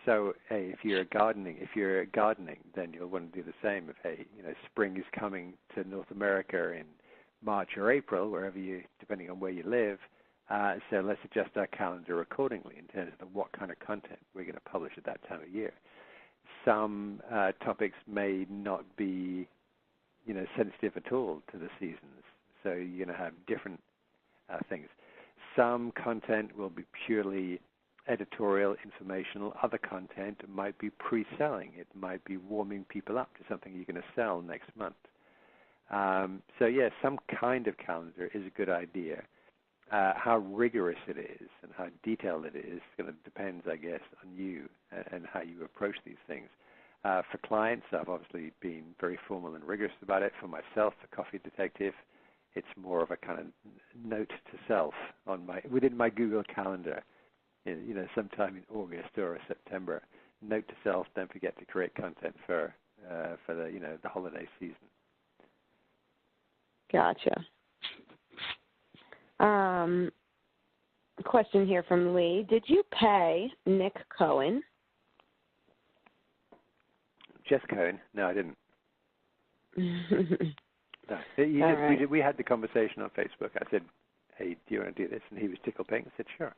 So hey, if you're gardening, then you'll want to do the same. Spring is coming to North America in March or April, depending on where you live. So let's adjust our calendar accordingly in terms of what kind of content we're going to publish at that time of year. some topics may not be, sensitive at all to the seasons. So you're going to have different things. Some content will be purely editorial, informational. Other content might be pre-selling. It might be warming people up to something you're going to sell next month. Some kind of calendar is a good idea. How rigorous it is and how detailed it is going to depends, I guess, on you and how you approach these things. For clients, I've obviously been very formal and rigorous about it. For myself, the Coffee Detective, it's more of a kind of note to self within my Google Calendar. Sometime in August or September, note to self: don't forget to create content for the holiday season. Gotcha. Question here from Lee. Did you pay Nick Cohen? Jess Cohen? No, I didn't. No. We had the conversation on Facebook. I said, hey, do you want to do this? And he was tickle pink. I said, sure.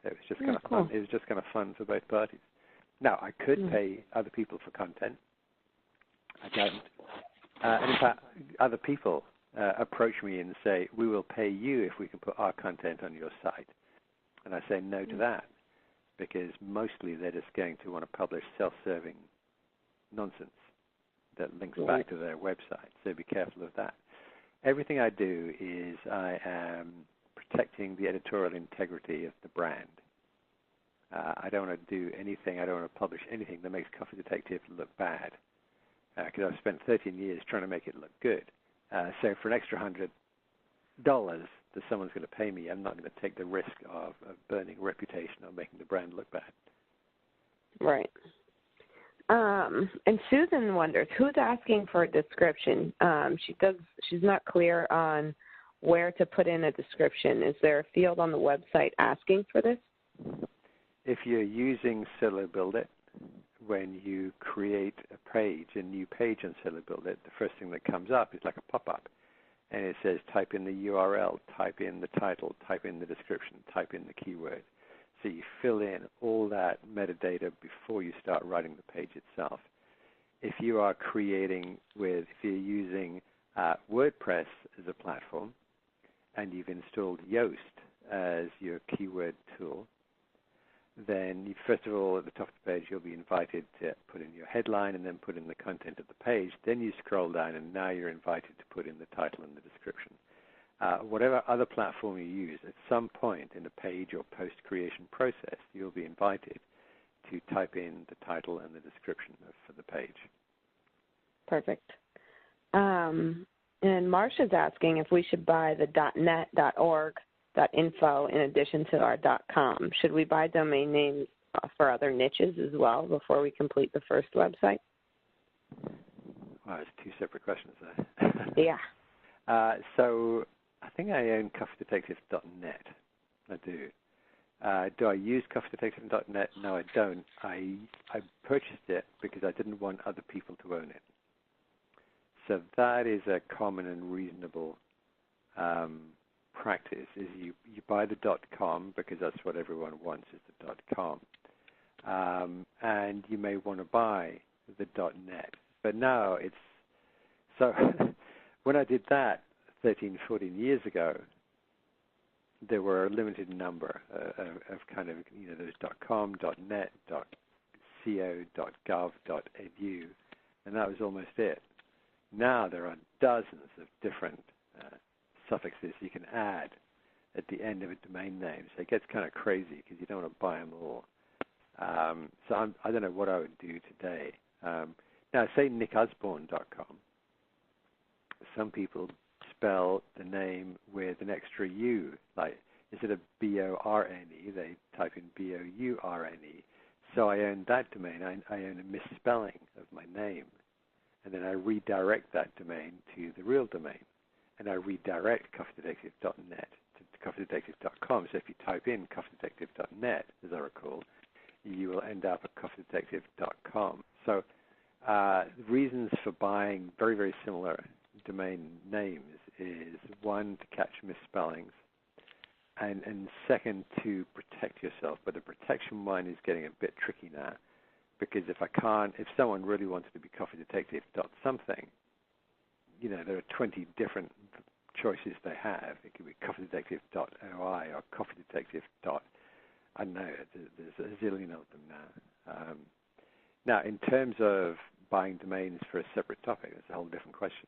So it was just kind of fun. It was just kind of fun for both parties. Now, I could pay other people for content. I don't. And in fact, other people approach me and say, we will pay you if we can put our content on your site. And I say no to that, because mostly they're just going to want to publish self-serving nonsense that links back to their website. So be careful of that. Everything I do is I am protecting the editorial integrity of the brand. I don't want to do anything, I don't want to publish anything that makes Coffee Detective look bad, because I've spent 13 years trying to make it look good. So for an extra $100 that someone's going to pay me, I'm not going to take the risk of burning reputation or making the brand look bad. Right. And Susan wonders, who's asking for a description? She's not clear on where to put in a description. Is there a field on the website asking for this? If you're using Solo Build It, when you create a new page on Solo Build It, the first thing that comes up is like a pop-up. And it says type in the URL, type in the title, type in the description, type in the keyword. So you fill in all that metadata before you start writing the page itself. If you are if you're using WordPress as a platform and you've installed Yoast as your keyword tool, then first of all, at the top of the page, you'll be invited to put in your headline and then put in the content of the page. Then you scroll down, and now you're invited to put in the title and the description. Whatever other platform you use, at some point in the page or post-creation process, you'll be invited to type in the title and the description for the page. Perfect. And Marcia's asking if we should buy the .net, .org, .info in addition to our .com. Should we buy domain names for other niches as well before we complete the first website? Wow, it's two separate questions there. Yeah. So I think I own coffeedetective.net. I do. Do I use coffeedetective.net? No, I don't. I purchased it because I didn't want other people to own it. So that is a common and reasonable practice, is you buy the .com because that's what everyone wants, is the .com. And you may want to buy the .net. But now it's, so when I did that 13, 14 years ago, there were a limited number of kind of, there's .com, .net, .co, .gov, .edu, and that was almost it. Now there are dozens of different suffixes you can add at the end of a domain name. So it gets kind of crazy because you don't want to buy them all. So I don't know what I would do today. Now, say nickosborne.com. Some people spell the name with an extra U. Like, instead of B-O-R-N-E, they type in B-O-U-R-N-E. So I own that domain. I own a misspelling of my name. And then I redirect that domain to the real domain. And I redirect coffeedetective.net to coffeedetective.com. So if you type in coffeedetective.net, as I recall, you will end up at coffeedetective.com. So the reasons for buying very, very similar domain names is, one, to catch misspellings, and second, to protect yourself. But the protection one is getting a bit tricky now, Because if someone really wanted to be coffee detective dot something, there are 20 different choices they have. It could be coffee detective dot OI or coffee detective dot, I don't know, there's a zillion of them now. Now, in terms of buying domains for a separate topic, that's a whole different question.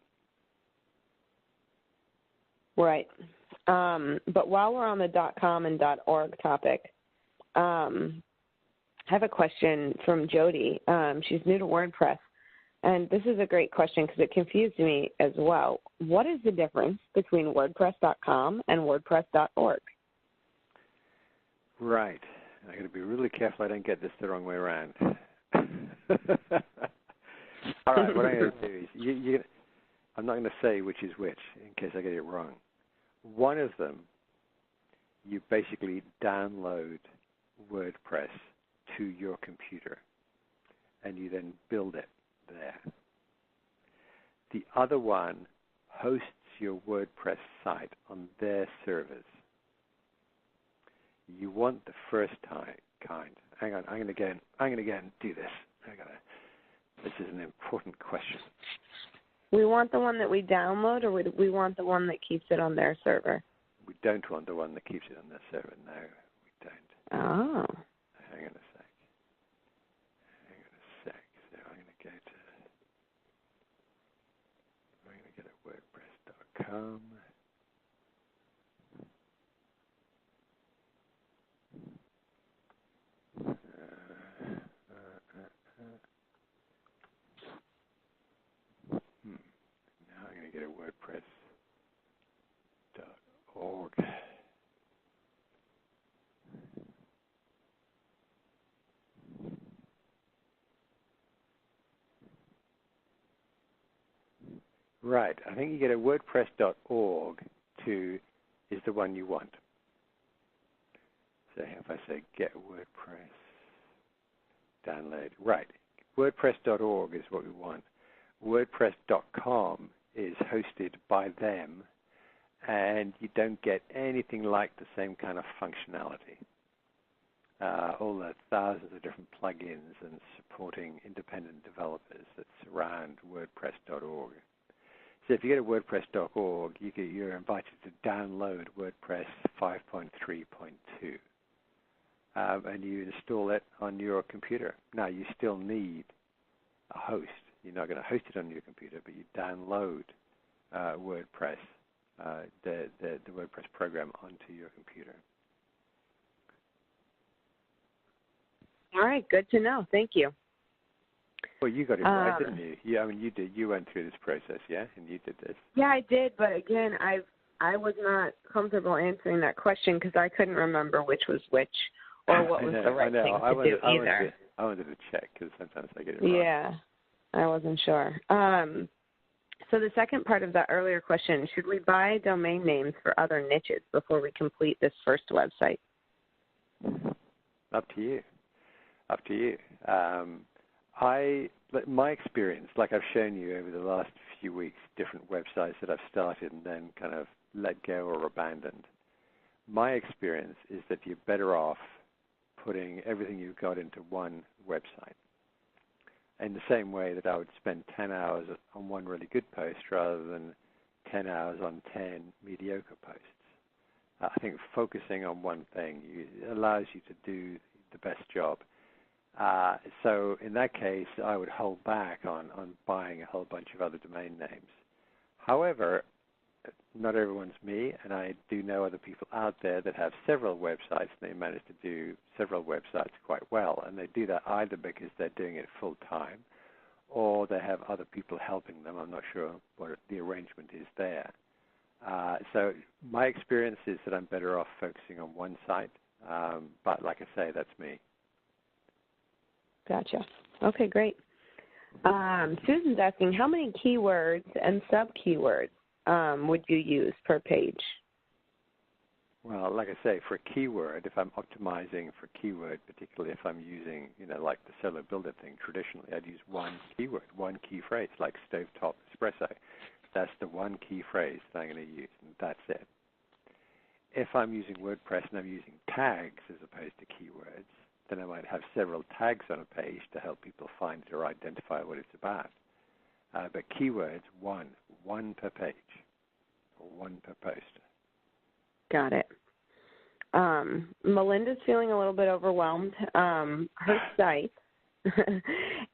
Right. But while we're on the .com and .org topic, I have a question from Jody. She's new to WordPress, and this is a great question because it confused me as well. What is the difference between WordPress.com and WordPress.org? Right. I got to be really careful I don't get this the wrong way around. All right, what I'm going to do is, I'm not going to say which is which in case I get it wrong. One of them, you basically download WordPress to your computer, and you then build it there. The other one hosts your WordPress site on their servers. You want the first kind. Hang on, I'm going to do this. This is an important question. We want the one that we download, or we want the one that keeps it on their server? We don't want the one that keeps it on their server. No, we don't. Oh. Hang on a sec. So I'm going to go to WordPress.com. Now I'm going to go to WordPress.org. Right. I think you get a WordPress.org is the one you want. So if I say get WordPress, download. Right. WordPress.org is what we want. WordPress.com is hosted by them, and you don't get anything like the same kind of functionality. All the thousands of different plugins and supporting independent developers that surround WordPress.org. So if you go to WordPress.org, you're invited to download WordPress 5.3.2, and you install it on your computer. Now, you still need a host. You're not going to host it on your computer, but you download WordPress, the WordPress program onto your computer. All right, good to know. Thank you. Well, you got it right, didn't you? Yeah, I mean, you did. You went through this process, yeah, and you did this. Yeah, I did, but again, I was not comfortable answering that question because I couldn't remember which was which or what was the right thing to do either. I wanted to check because sometimes I get it wrong. Yeah, I wasn't sure. So the second part of that earlier question, should we buy domain names for other niches before we complete this first website? Up to you. My experience, like I've shown you over the last few weeks, different websites that I've started and then kind of let go or abandoned. My experience is that you're better off putting everything you've got into one website. In the same way that I would spend 10 hours on one really good post rather than 10 hours on 10 mediocre posts. I think focusing on one thing allows you to do the best job. So in that case, I would hold back on buying a whole bunch of other domain names. However, not everyone's me, and I do know other people out there that have several websites, and they manage to do several websites quite well. And they do that either because they're doing it full time, or they have other people helping them. I'm not sure what the arrangement is there. So my experience is that I'm better off focusing on one site, but like I say, that's me. Gotcha. Okay, great. Susan's asking, how many keywords and sub-keywords would you use per page? Well, like I say, for a keyword, if I'm optimizing for keyword, particularly if I'm using, like the solo builder thing, traditionally I'd use one keyword, one key phrase, like stovetop espresso. That's the one key phrase that I'm going to use, and that's it. If I'm using WordPress and I'm using tags as opposed to keywords, then I might have several tags on a page to help people find it or identify what it's about. But keywords, one per page, or one per post. Got it. Melinda's feeling a little bit overwhelmed. Her site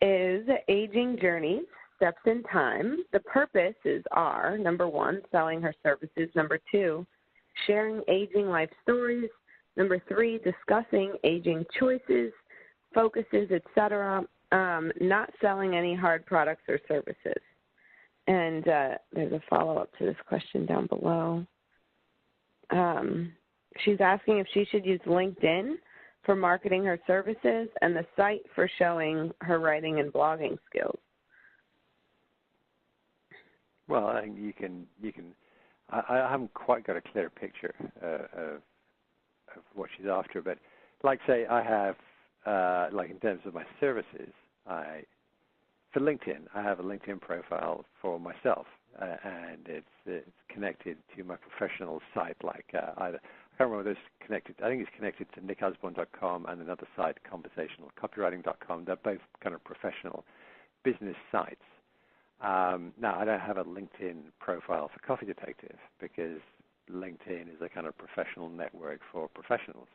is Aging Journey, Steps in Time. The purposes are, number 1, selling her services. Number 2, sharing aging life stories. Number 3, discussing aging choices, focuses, etc. Not selling any hard products or services. And there's a follow-up to this question down below. She's asking if she should use LinkedIn for marketing her services and the site for showing her writing and blogging skills. Well, I think you can. I haven't quite got a clear picture of what she's after, but like say I have, like in terms of my services, for LinkedIn, I have a LinkedIn profile for myself, and it's connected to my professional site, like either, I can't remember whether it's connected, I think it's connected to nickosborne.com and another site, conversationalcopywriting.com. They're both kind of professional business sites. Now, I don't have a LinkedIn profile for Coffee Detective because LinkedIn is a kind of professional network for professionals.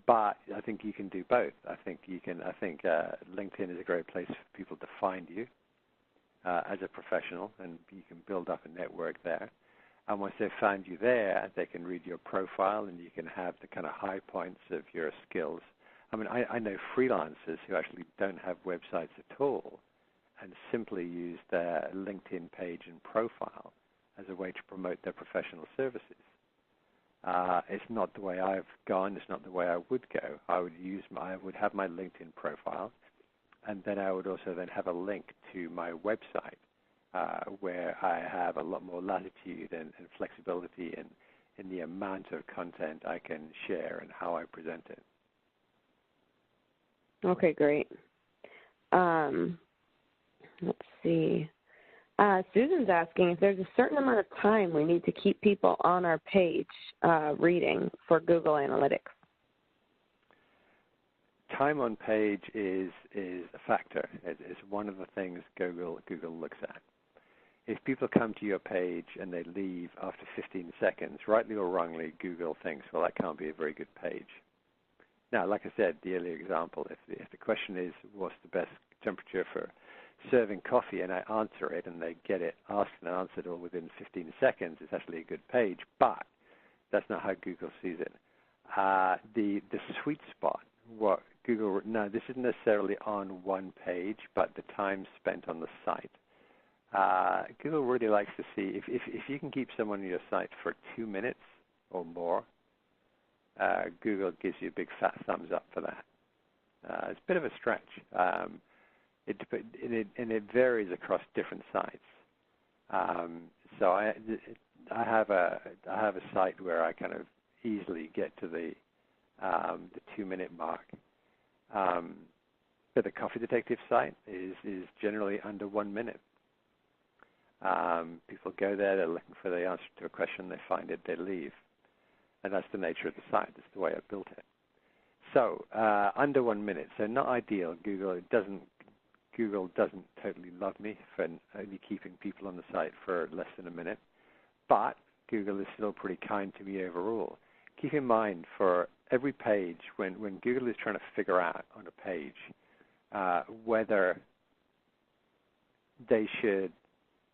But I think you can do both. I think LinkedIn is a great place for people to find you as a professional, and you can build up a network there. And once they've found you there, they can read your profile, and you can have the kind of high points of your skills. I mean, I know freelancers who actually don't have websites at all and simply use their LinkedIn page and profile as a way to promote their professional services. It's not the way I've gone. It's not the way I would go. I would have my LinkedIn profile, and then I would also then have a link to my website where I have a lot more latitude and flexibility in the amount of content I can share and how I present it. Okay, great. Let's see. Susan's asking if there's a certain amount of time we need to keep people on our page reading for Google Analytics. Time on page is a factor. It's one of the things Google looks at. If people come to your page and they leave after 15 seconds, rightly or wrongly, Google thinks, well, that can't be a very good page. Now, like I said, the earlier example, if the question is, what's the best temperature for serving coffee, and I answer it, and they get it asked and answered all within 15 seconds, it's actually a good page, but that's not how Google sees it. The sweet spot, what Google, no, this isn't necessarily on one page, but the time spent on the site. Google really likes to see, if you can keep someone on your site for 2 minutes or more, Google gives you a big fat thumbs up for that. It's a bit of a stretch. It varies across different sites. So I have a site where I kind of easily get to the 2-minute mark. But the Coffee Detective site is generally under 1 minute. People go there, they're looking for the answer to a question, they find it, they leave. And that's the nature of the site. That's the way I built it. So under 1 minute, so not ideal. Google doesn't totally love me for only keeping people on the site for less than a minute, but Google is still pretty kind to me overall. Keep in mind, for every page, when Google is trying to figure out on a page whether they should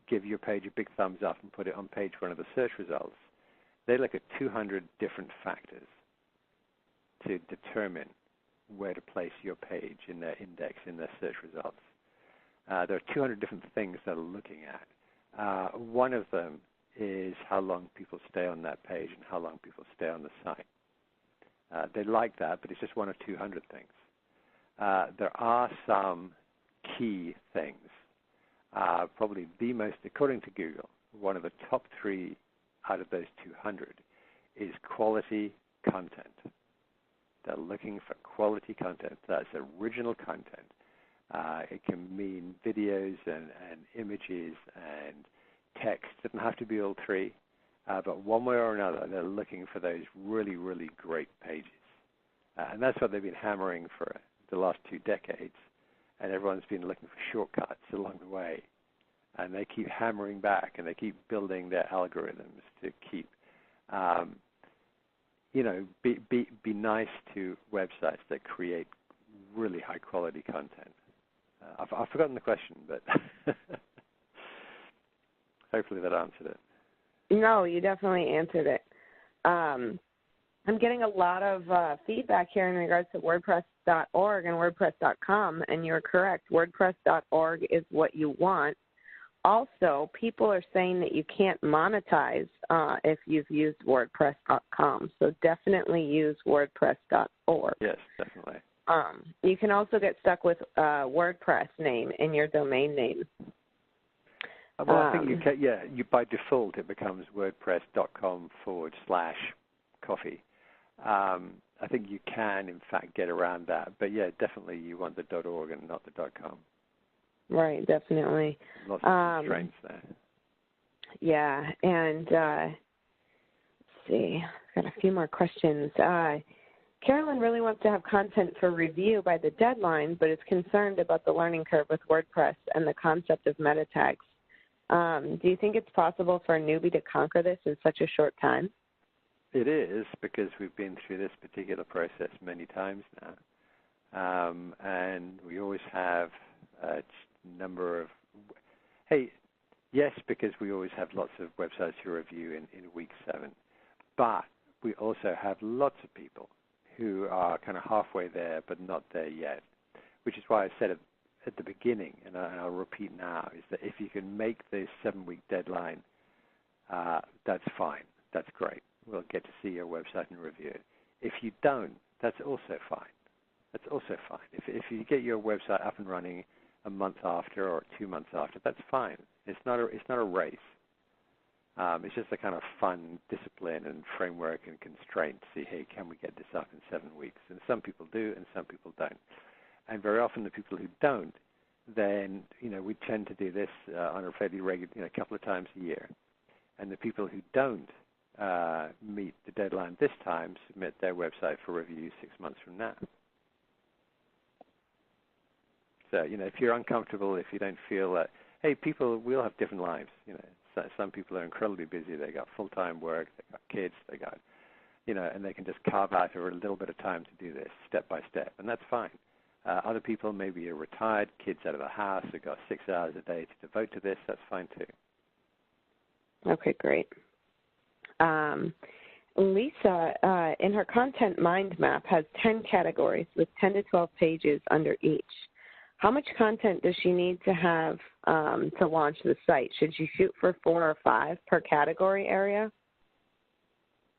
give your page a big thumbs up and put it on page 1 of the search results, they look at 200 different factors to determine where to place your page in their index, in their search results. There are 200 different things they're looking at. One of them is how long people stay on that page and how long people stay on the site. They like that, but it's just 1 or 200 things. There are some key things. Probably the most, according to Google, one of the top 3 out of those 200 is quality content. They're looking for quality content. That's original content. It can mean videos and images and text. It doesn't have to be all 3, but one way or another, they're looking for those really, really great pages. And that's what they've been hammering for the last 2 decades. And everyone's been looking for shortcuts along the way. And they keep hammering back, and they keep building their algorithms to keep, be nice to websites that create really high-quality content. I've forgotten the question, but hopefully that answered it. No, you definitely answered it. I'm getting a lot of feedback here in regards to WordPress.org and WordPress.com, and you're correct. WordPress.org is what you want. Also, people are saying that you can't monetize if you've used WordPress.com, so definitely use WordPress.org. Yes, definitely. You can also get stuck with WordPress name in your domain name. Well, I think you can, by default it becomes WordPress.com/coffee. I think you can, in fact, get around that. But, yeah, definitely you want the .org and not the .com. Right, definitely. Lots of constraints there. Yeah, and let's see. I've got a few more questions. Carolyn really wants to have content for review by the deadline, but is concerned about the learning curve with WordPress and the concept of meta tags. Do you think it's possible for a newbie to conquer this in such a short time? It is, because we've been through this particular process many times now. And we always have a number of, yes, because we always have lots of websites to review in week 7. But we also have lots of people who are kind of halfway there but not there yet, which is why I said at the beginning, and I'll repeat now, is that if you can make the 7-week deadline, that's fine. That's great. We'll get to see your website and review it. If you don't, that's also fine. That's also fine. If you get your website up and running a month after or 2 months after, that's fine. It's not a race. It's just a kind of fun discipline and framework and constraint to see, hey, can we get this up in 7 weeks? And some people do and some people don't. And very often the people who don't, then, we tend to do this on a fairly regular, a couple of times a year. And the people who don't meet the deadline this time submit their website for review 6 months from now. So, if you're uncomfortable, if you don't feel that, hey, we all have different lives. Some people are incredibly busy. They got full-time work, they got kids, they got, and they can just carve out a little bit of time to do this step by step, and that's fine. Other people maybe are retired, kids out of the house, they've got 6 hours a day to devote to this. That's fine too. Okay, great. Lisa, in her content mind map, has 10 categories with 10 to 12 pages under each. How much content does she need to have to launch the site? Should she shoot for 4 or 5 per category area?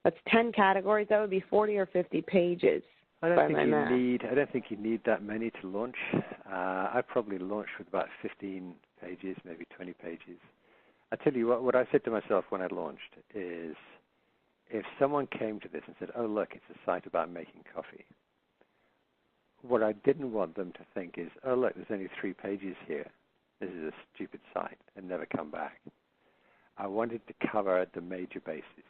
That's 10 categories. That would be 40 or 50 pages. I don't think you need that many to launch. I probably launched with about 15 pages, maybe 20 pages. I tell you what I said to myself when I launched is, if someone came to this and said, oh, look, it's a site about making coffee, what I didn't want them to think is, oh, look, there's only 3 pages here. This is a stupid site, and never come back. I wanted to cover the major bases,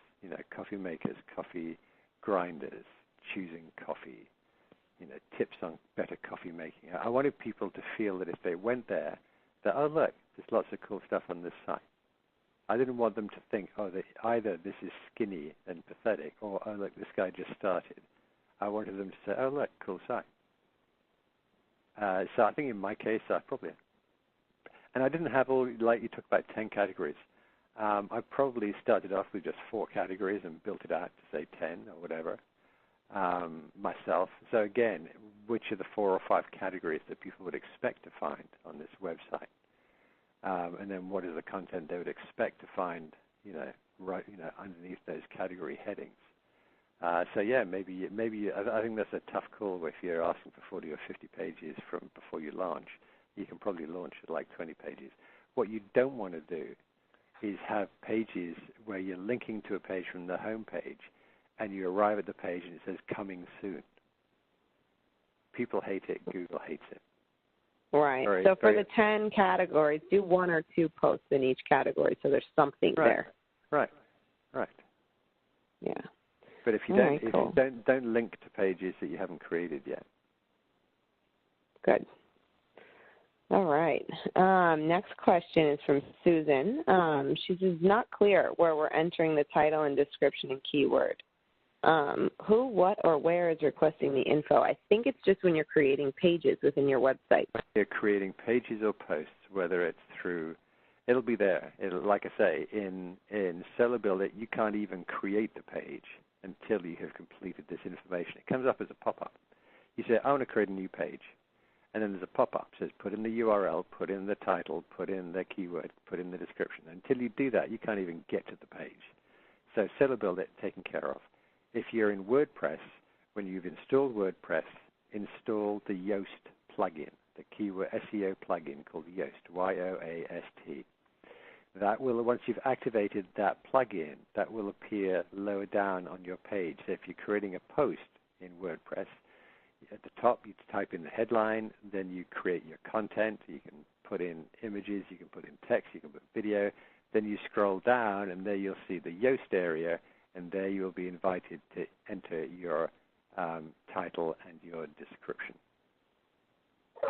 coffee makers, coffee grinders, choosing coffee, tips on better coffee making. I wanted people to feel that if they went there, that, oh, look, there's lots of cool stuff on this site. I didn't want them to think, oh, either this is skinny and pathetic, or, oh, look, this guy just started. I wanted them to say, oh, look, cool site. So I think in my case, I probably, and I didn't have all, like you talked about 10 categories. I probably started off with just 4 categories and built it out to say 10 or whatever myself. So again, which are the 4 or 5 categories that people would expect to find on this website? And then what is the content they would expect to find, underneath those category headings? So yeah, maybe I think that's a tough call if you're asking for 40 or 50 pages from before you launch. You can probably launch at like 20 pages. What you don't want to do is have pages where you're linking to a page from the home page and you arrive at the page and it says coming soon. People hate it. Google hates it. Right. So for the 10 categories, do 1 or 2 posts in each category so there's something there. Right. Yeah. But if you don't link to pages that you haven't created yet. Good. All right. Next question is from Susan. She says, not clear where we're entering the title and description and keyword. Who, what, or where is requesting the info? I think it's just when you're creating pages within your website. You're creating pages or posts, whether it's through, it'll be there. Like I say, in Solo Build It, you can't even create the page until you have completed this information. It comes up as a pop-up. You say, I want to create a new page. And then there's a pop-up that says, put in the URL, put in the title, put in the keyword, put in the description. Until you do that, you can't even get to the page. So Solo Build It, taken care of. If you're in WordPress, when you've installed WordPress, install the Yoast plugin, the keyword SEO plugin called Yoast, Y-O-A-S-T. That will, once you've activated that plugin, that will appear lower down on your page. So if you're creating a post in WordPress, at the top you type in the headline, then you create your content. You can put in images, you can put in text, you can put video. Then you scroll down, and there you'll see the Yoast area, and there you'll be invited to enter your title and your description.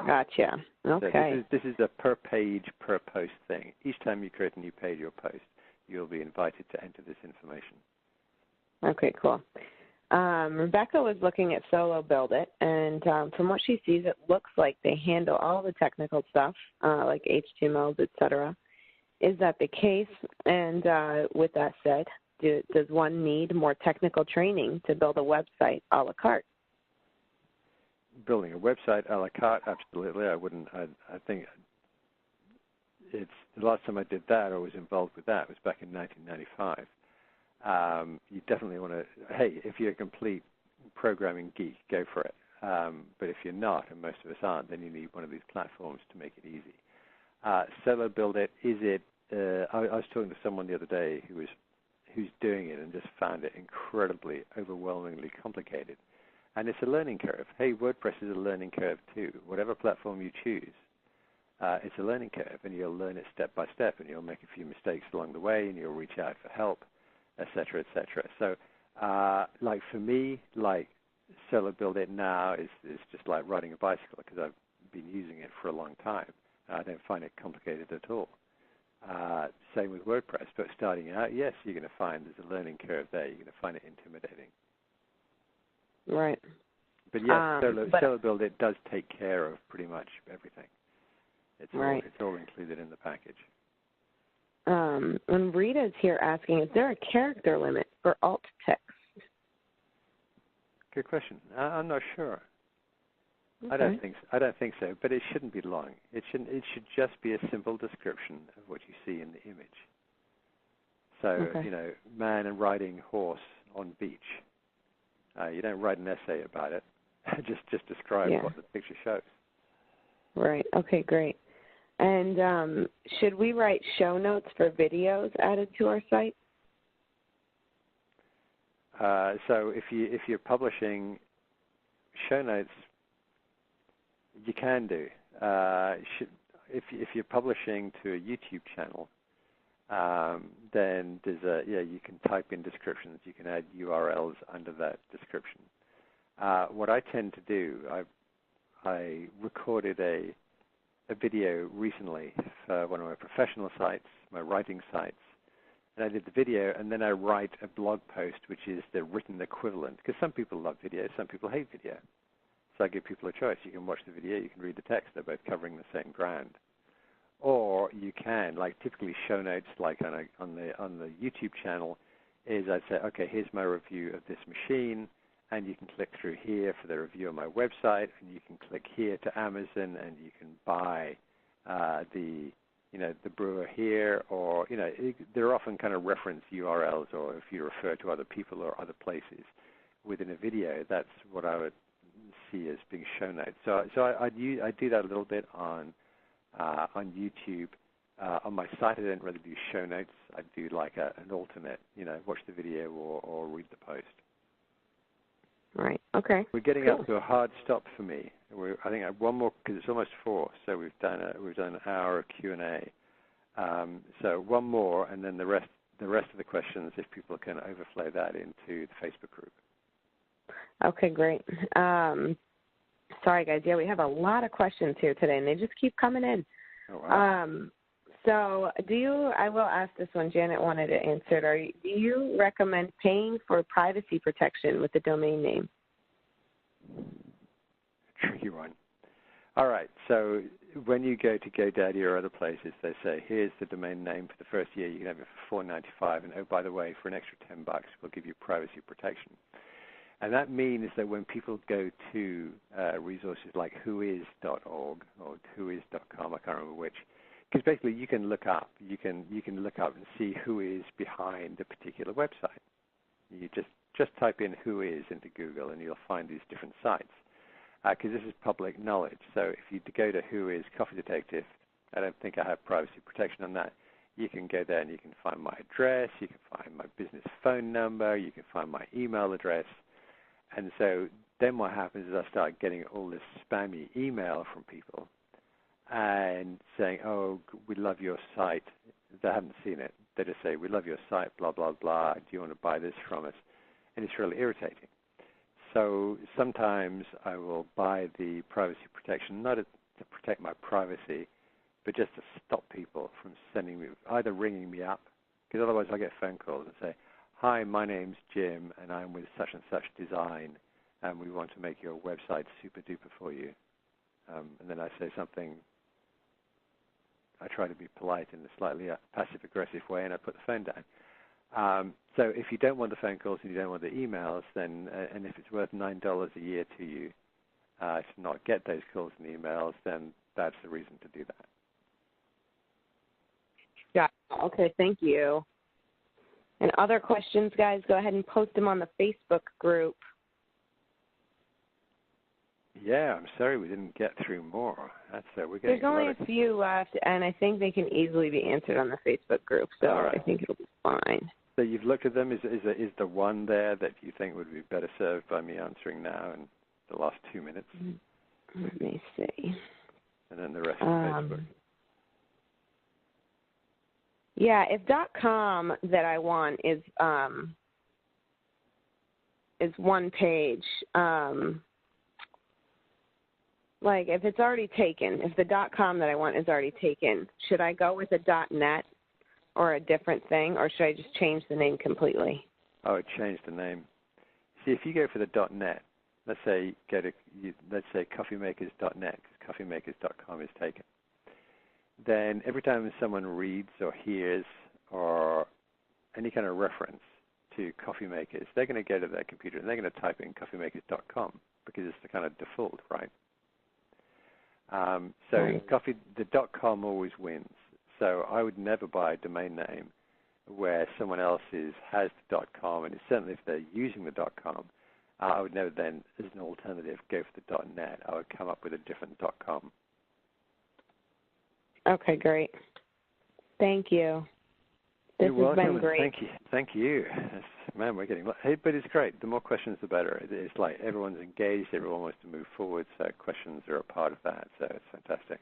Gotcha. Okay. So this is a per page, per post thing. Each time you create a new page or post, you'll be invited to enter this information. Okay, cool. Rebecca was looking at Solo Build It, and from what she sees, it looks like they handle all the technical stuff, like HTMLs, etc. Is that the case? And with that said, does one need more technical training to build a website a la carte? Building a website a la carte, absolutely. I wouldn't. I think it's the last time I did that or was involved with that was back in 1995. You definitely want to. Hey, if you're a complete programming geek, go for it. But if you're not, and most of us aren't, then you need one of these platforms to make it easy. Solo Build It. Is it? I was talking to someone the other day who's doing it and just found it incredibly, overwhelmingly complicated. And it's a learning curve. Hey, WordPress is a learning curve too. Whatever platform you choose, it's a learning curve, and you'll learn it step by step, and you'll make a few mistakes along the way, and you'll reach out for help, et cetera, et cetera. So, like for me, like Solo Build It now is just like riding a bicycle because I've been using it for a long time. I don't find it complicated at all. Same with WordPress, but starting out, yes, you're going to find there's a learning curve there. You're going to find it intimidating. Right. But yes, Solo Build It does take care of pretty much everything. It's all included in the package. And Rita's here asking, is there a character limit for alt text? Good question. I'm not sure. Okay. I don't think so, but it shouldn't be long. It should just be a simple description of what you see in the image. So, man and riding horse on beach. You don't write an essay about it. just describe what the picture shows. Right. Okay, great. And should we write show notes for videos added to our site? So if you're publishing show notes, you can do. If you're publishing to a YouTube channel, then there's you can type in descriptions. You can add URLs under that description. What I tend to do, I recorded a video recently for one of my professional sites, my writing sites, and I did the video, and then I write a blog post, which is the written equivalent, because some people love video, some people hate video. So I give people a choice. You can watch the video, you can read the text. They're both covering the same ground. Or you can, like typically show notes, like on the YouTube channel, is I'd say, okay, here's my review of this machine, and you can click through here for the review on my website, and you can click here to Amazon, and you can buy the brewer here, or there are often kind of reference URLs, or if you refer to other people or other places within a video, that's what I would see as being show notes. So I do that a little bit on YouTube. On my site, I don't really do show notes. I do like an alternate, watch the video or read the post. Right. Okay. We're getting up to a hard stop for me. I think I have one more because it's almost 4. So we've done an hour of Q&A. So one more, and then the rest the rest of the questions, if people can overflow that into the Facebook group. Okay, great. Sorry, guys. Yeah, we have a lot of questions here today, and they just keep coming in. Oh, wow. So I will ask this one. Janet wanted to answer it. Do you recommend paying for privacy protection with the domain name? Tricky one. All right. So when you go to GoDaddy or other places, they say, here's the domain name for the first year. You can have it for $4.95. And, oh, by the way, for an extra $10, we'll give you privacy protection. And that means that when people go to resources like whois.org or whois.com, I can't remember which, because basically you can look up, you can look up and see who is behind a particular website. You just type in who is into Google and you'll find these different sites. Because this is public knowledge. So if you go to Who Is Coffee Detective, I don't think I have privacy protection on that. You can go there and you can find my address, you can find my business phone number, you can find my email address. And so then what happens is I start getting all this spammy email from people and saying, oh, we love your site. They haven't seen it. They just say, we love your site, blah, blah, blah. Do you want to buy this from us? And it's really irritating. So sometimes I will buy the privacy protection, not to protect my privacy, but just to stop people from either ringing me up, because otherwise I'll get phone calls and say, hi, my name's Jim, and I'm with such and such design, and we want to make your website super duper for you. And then I say something, I try to be polite in a slightly passive-aggressive way, and I put the phone down. So if you don't want the phone calls and you don't want the emails, then and if it's worth $9 a year to you to not get those calls and emails, then that's the reason to do that. Yeah. Okay, thank you. And other questions, guys, go ahead and post them on the Facebook group. Yeah, I'm sorry we didn't get through more. There's only a few left, and I think they can easily be answered on the Facebook group, so right. I think it'll be fine. So you've looked at them. Is the one there that you think would be better served by me answering now in the last 2 minutes? Let me see. And then the rest of Facebook. Yeah, if .com that I want is one page. Like if it's already taken, if the .com that I want is already taken, should I go with a .net or a different thing, or should I just change the name completely? Oh, change the name. See, if you go for the .net, let's say coffeemakers.net, because coffeemakers.com is taken. Then every time someone reads or hears or any kind of reference to Coffee Makers, they're going to go to their computer and they're going to type in coffeemakers.com because it's the kind of default, right? The .com always wins. So I would never buy a domain name where someone else has the .com, and certainly if they're using the .com, I would never then, as an alternative, go for the .net. I would come up with a different .com. Okay, great. Thank you. This has been great. Thank you. Man, we're getting... Hey, but it's great. The more questions, the better. It's like everyone's engaged. Everyone wants to move forward, so questions are a part of that. So it's fantastic.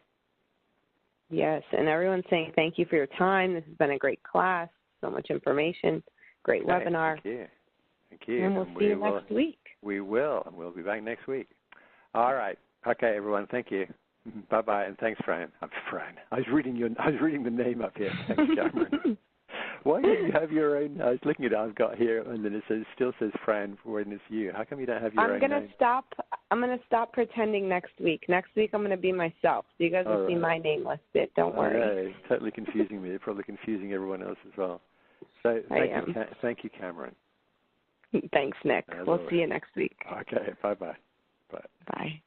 Yes, and everyone's saying thank you for your time. This has been a great class. So much information. Great webinar. Thank you. Thank you. And we'll see you next week. We will, and we'll be back next week. All right. Okay, everyone. Thank you. Bye-bye, and thanks, Fran. I'm Fran. I was reading the name up here. Thanks, Cameron. Why don't you have your own? I was looking at it I've got here, and then it still says Fran when it's you. How come you don't have your own name? I'm going to stop pretending next week. Next week I'm going to be myself. So you guys will see my name listed. Don't worry. Yeah, it's totally confusing me. You're probably confusing everyone else as well. So thank you, Cameron. Thanks, Nick. We'll see you next week. Okay, bye-bye. Bye. Bye.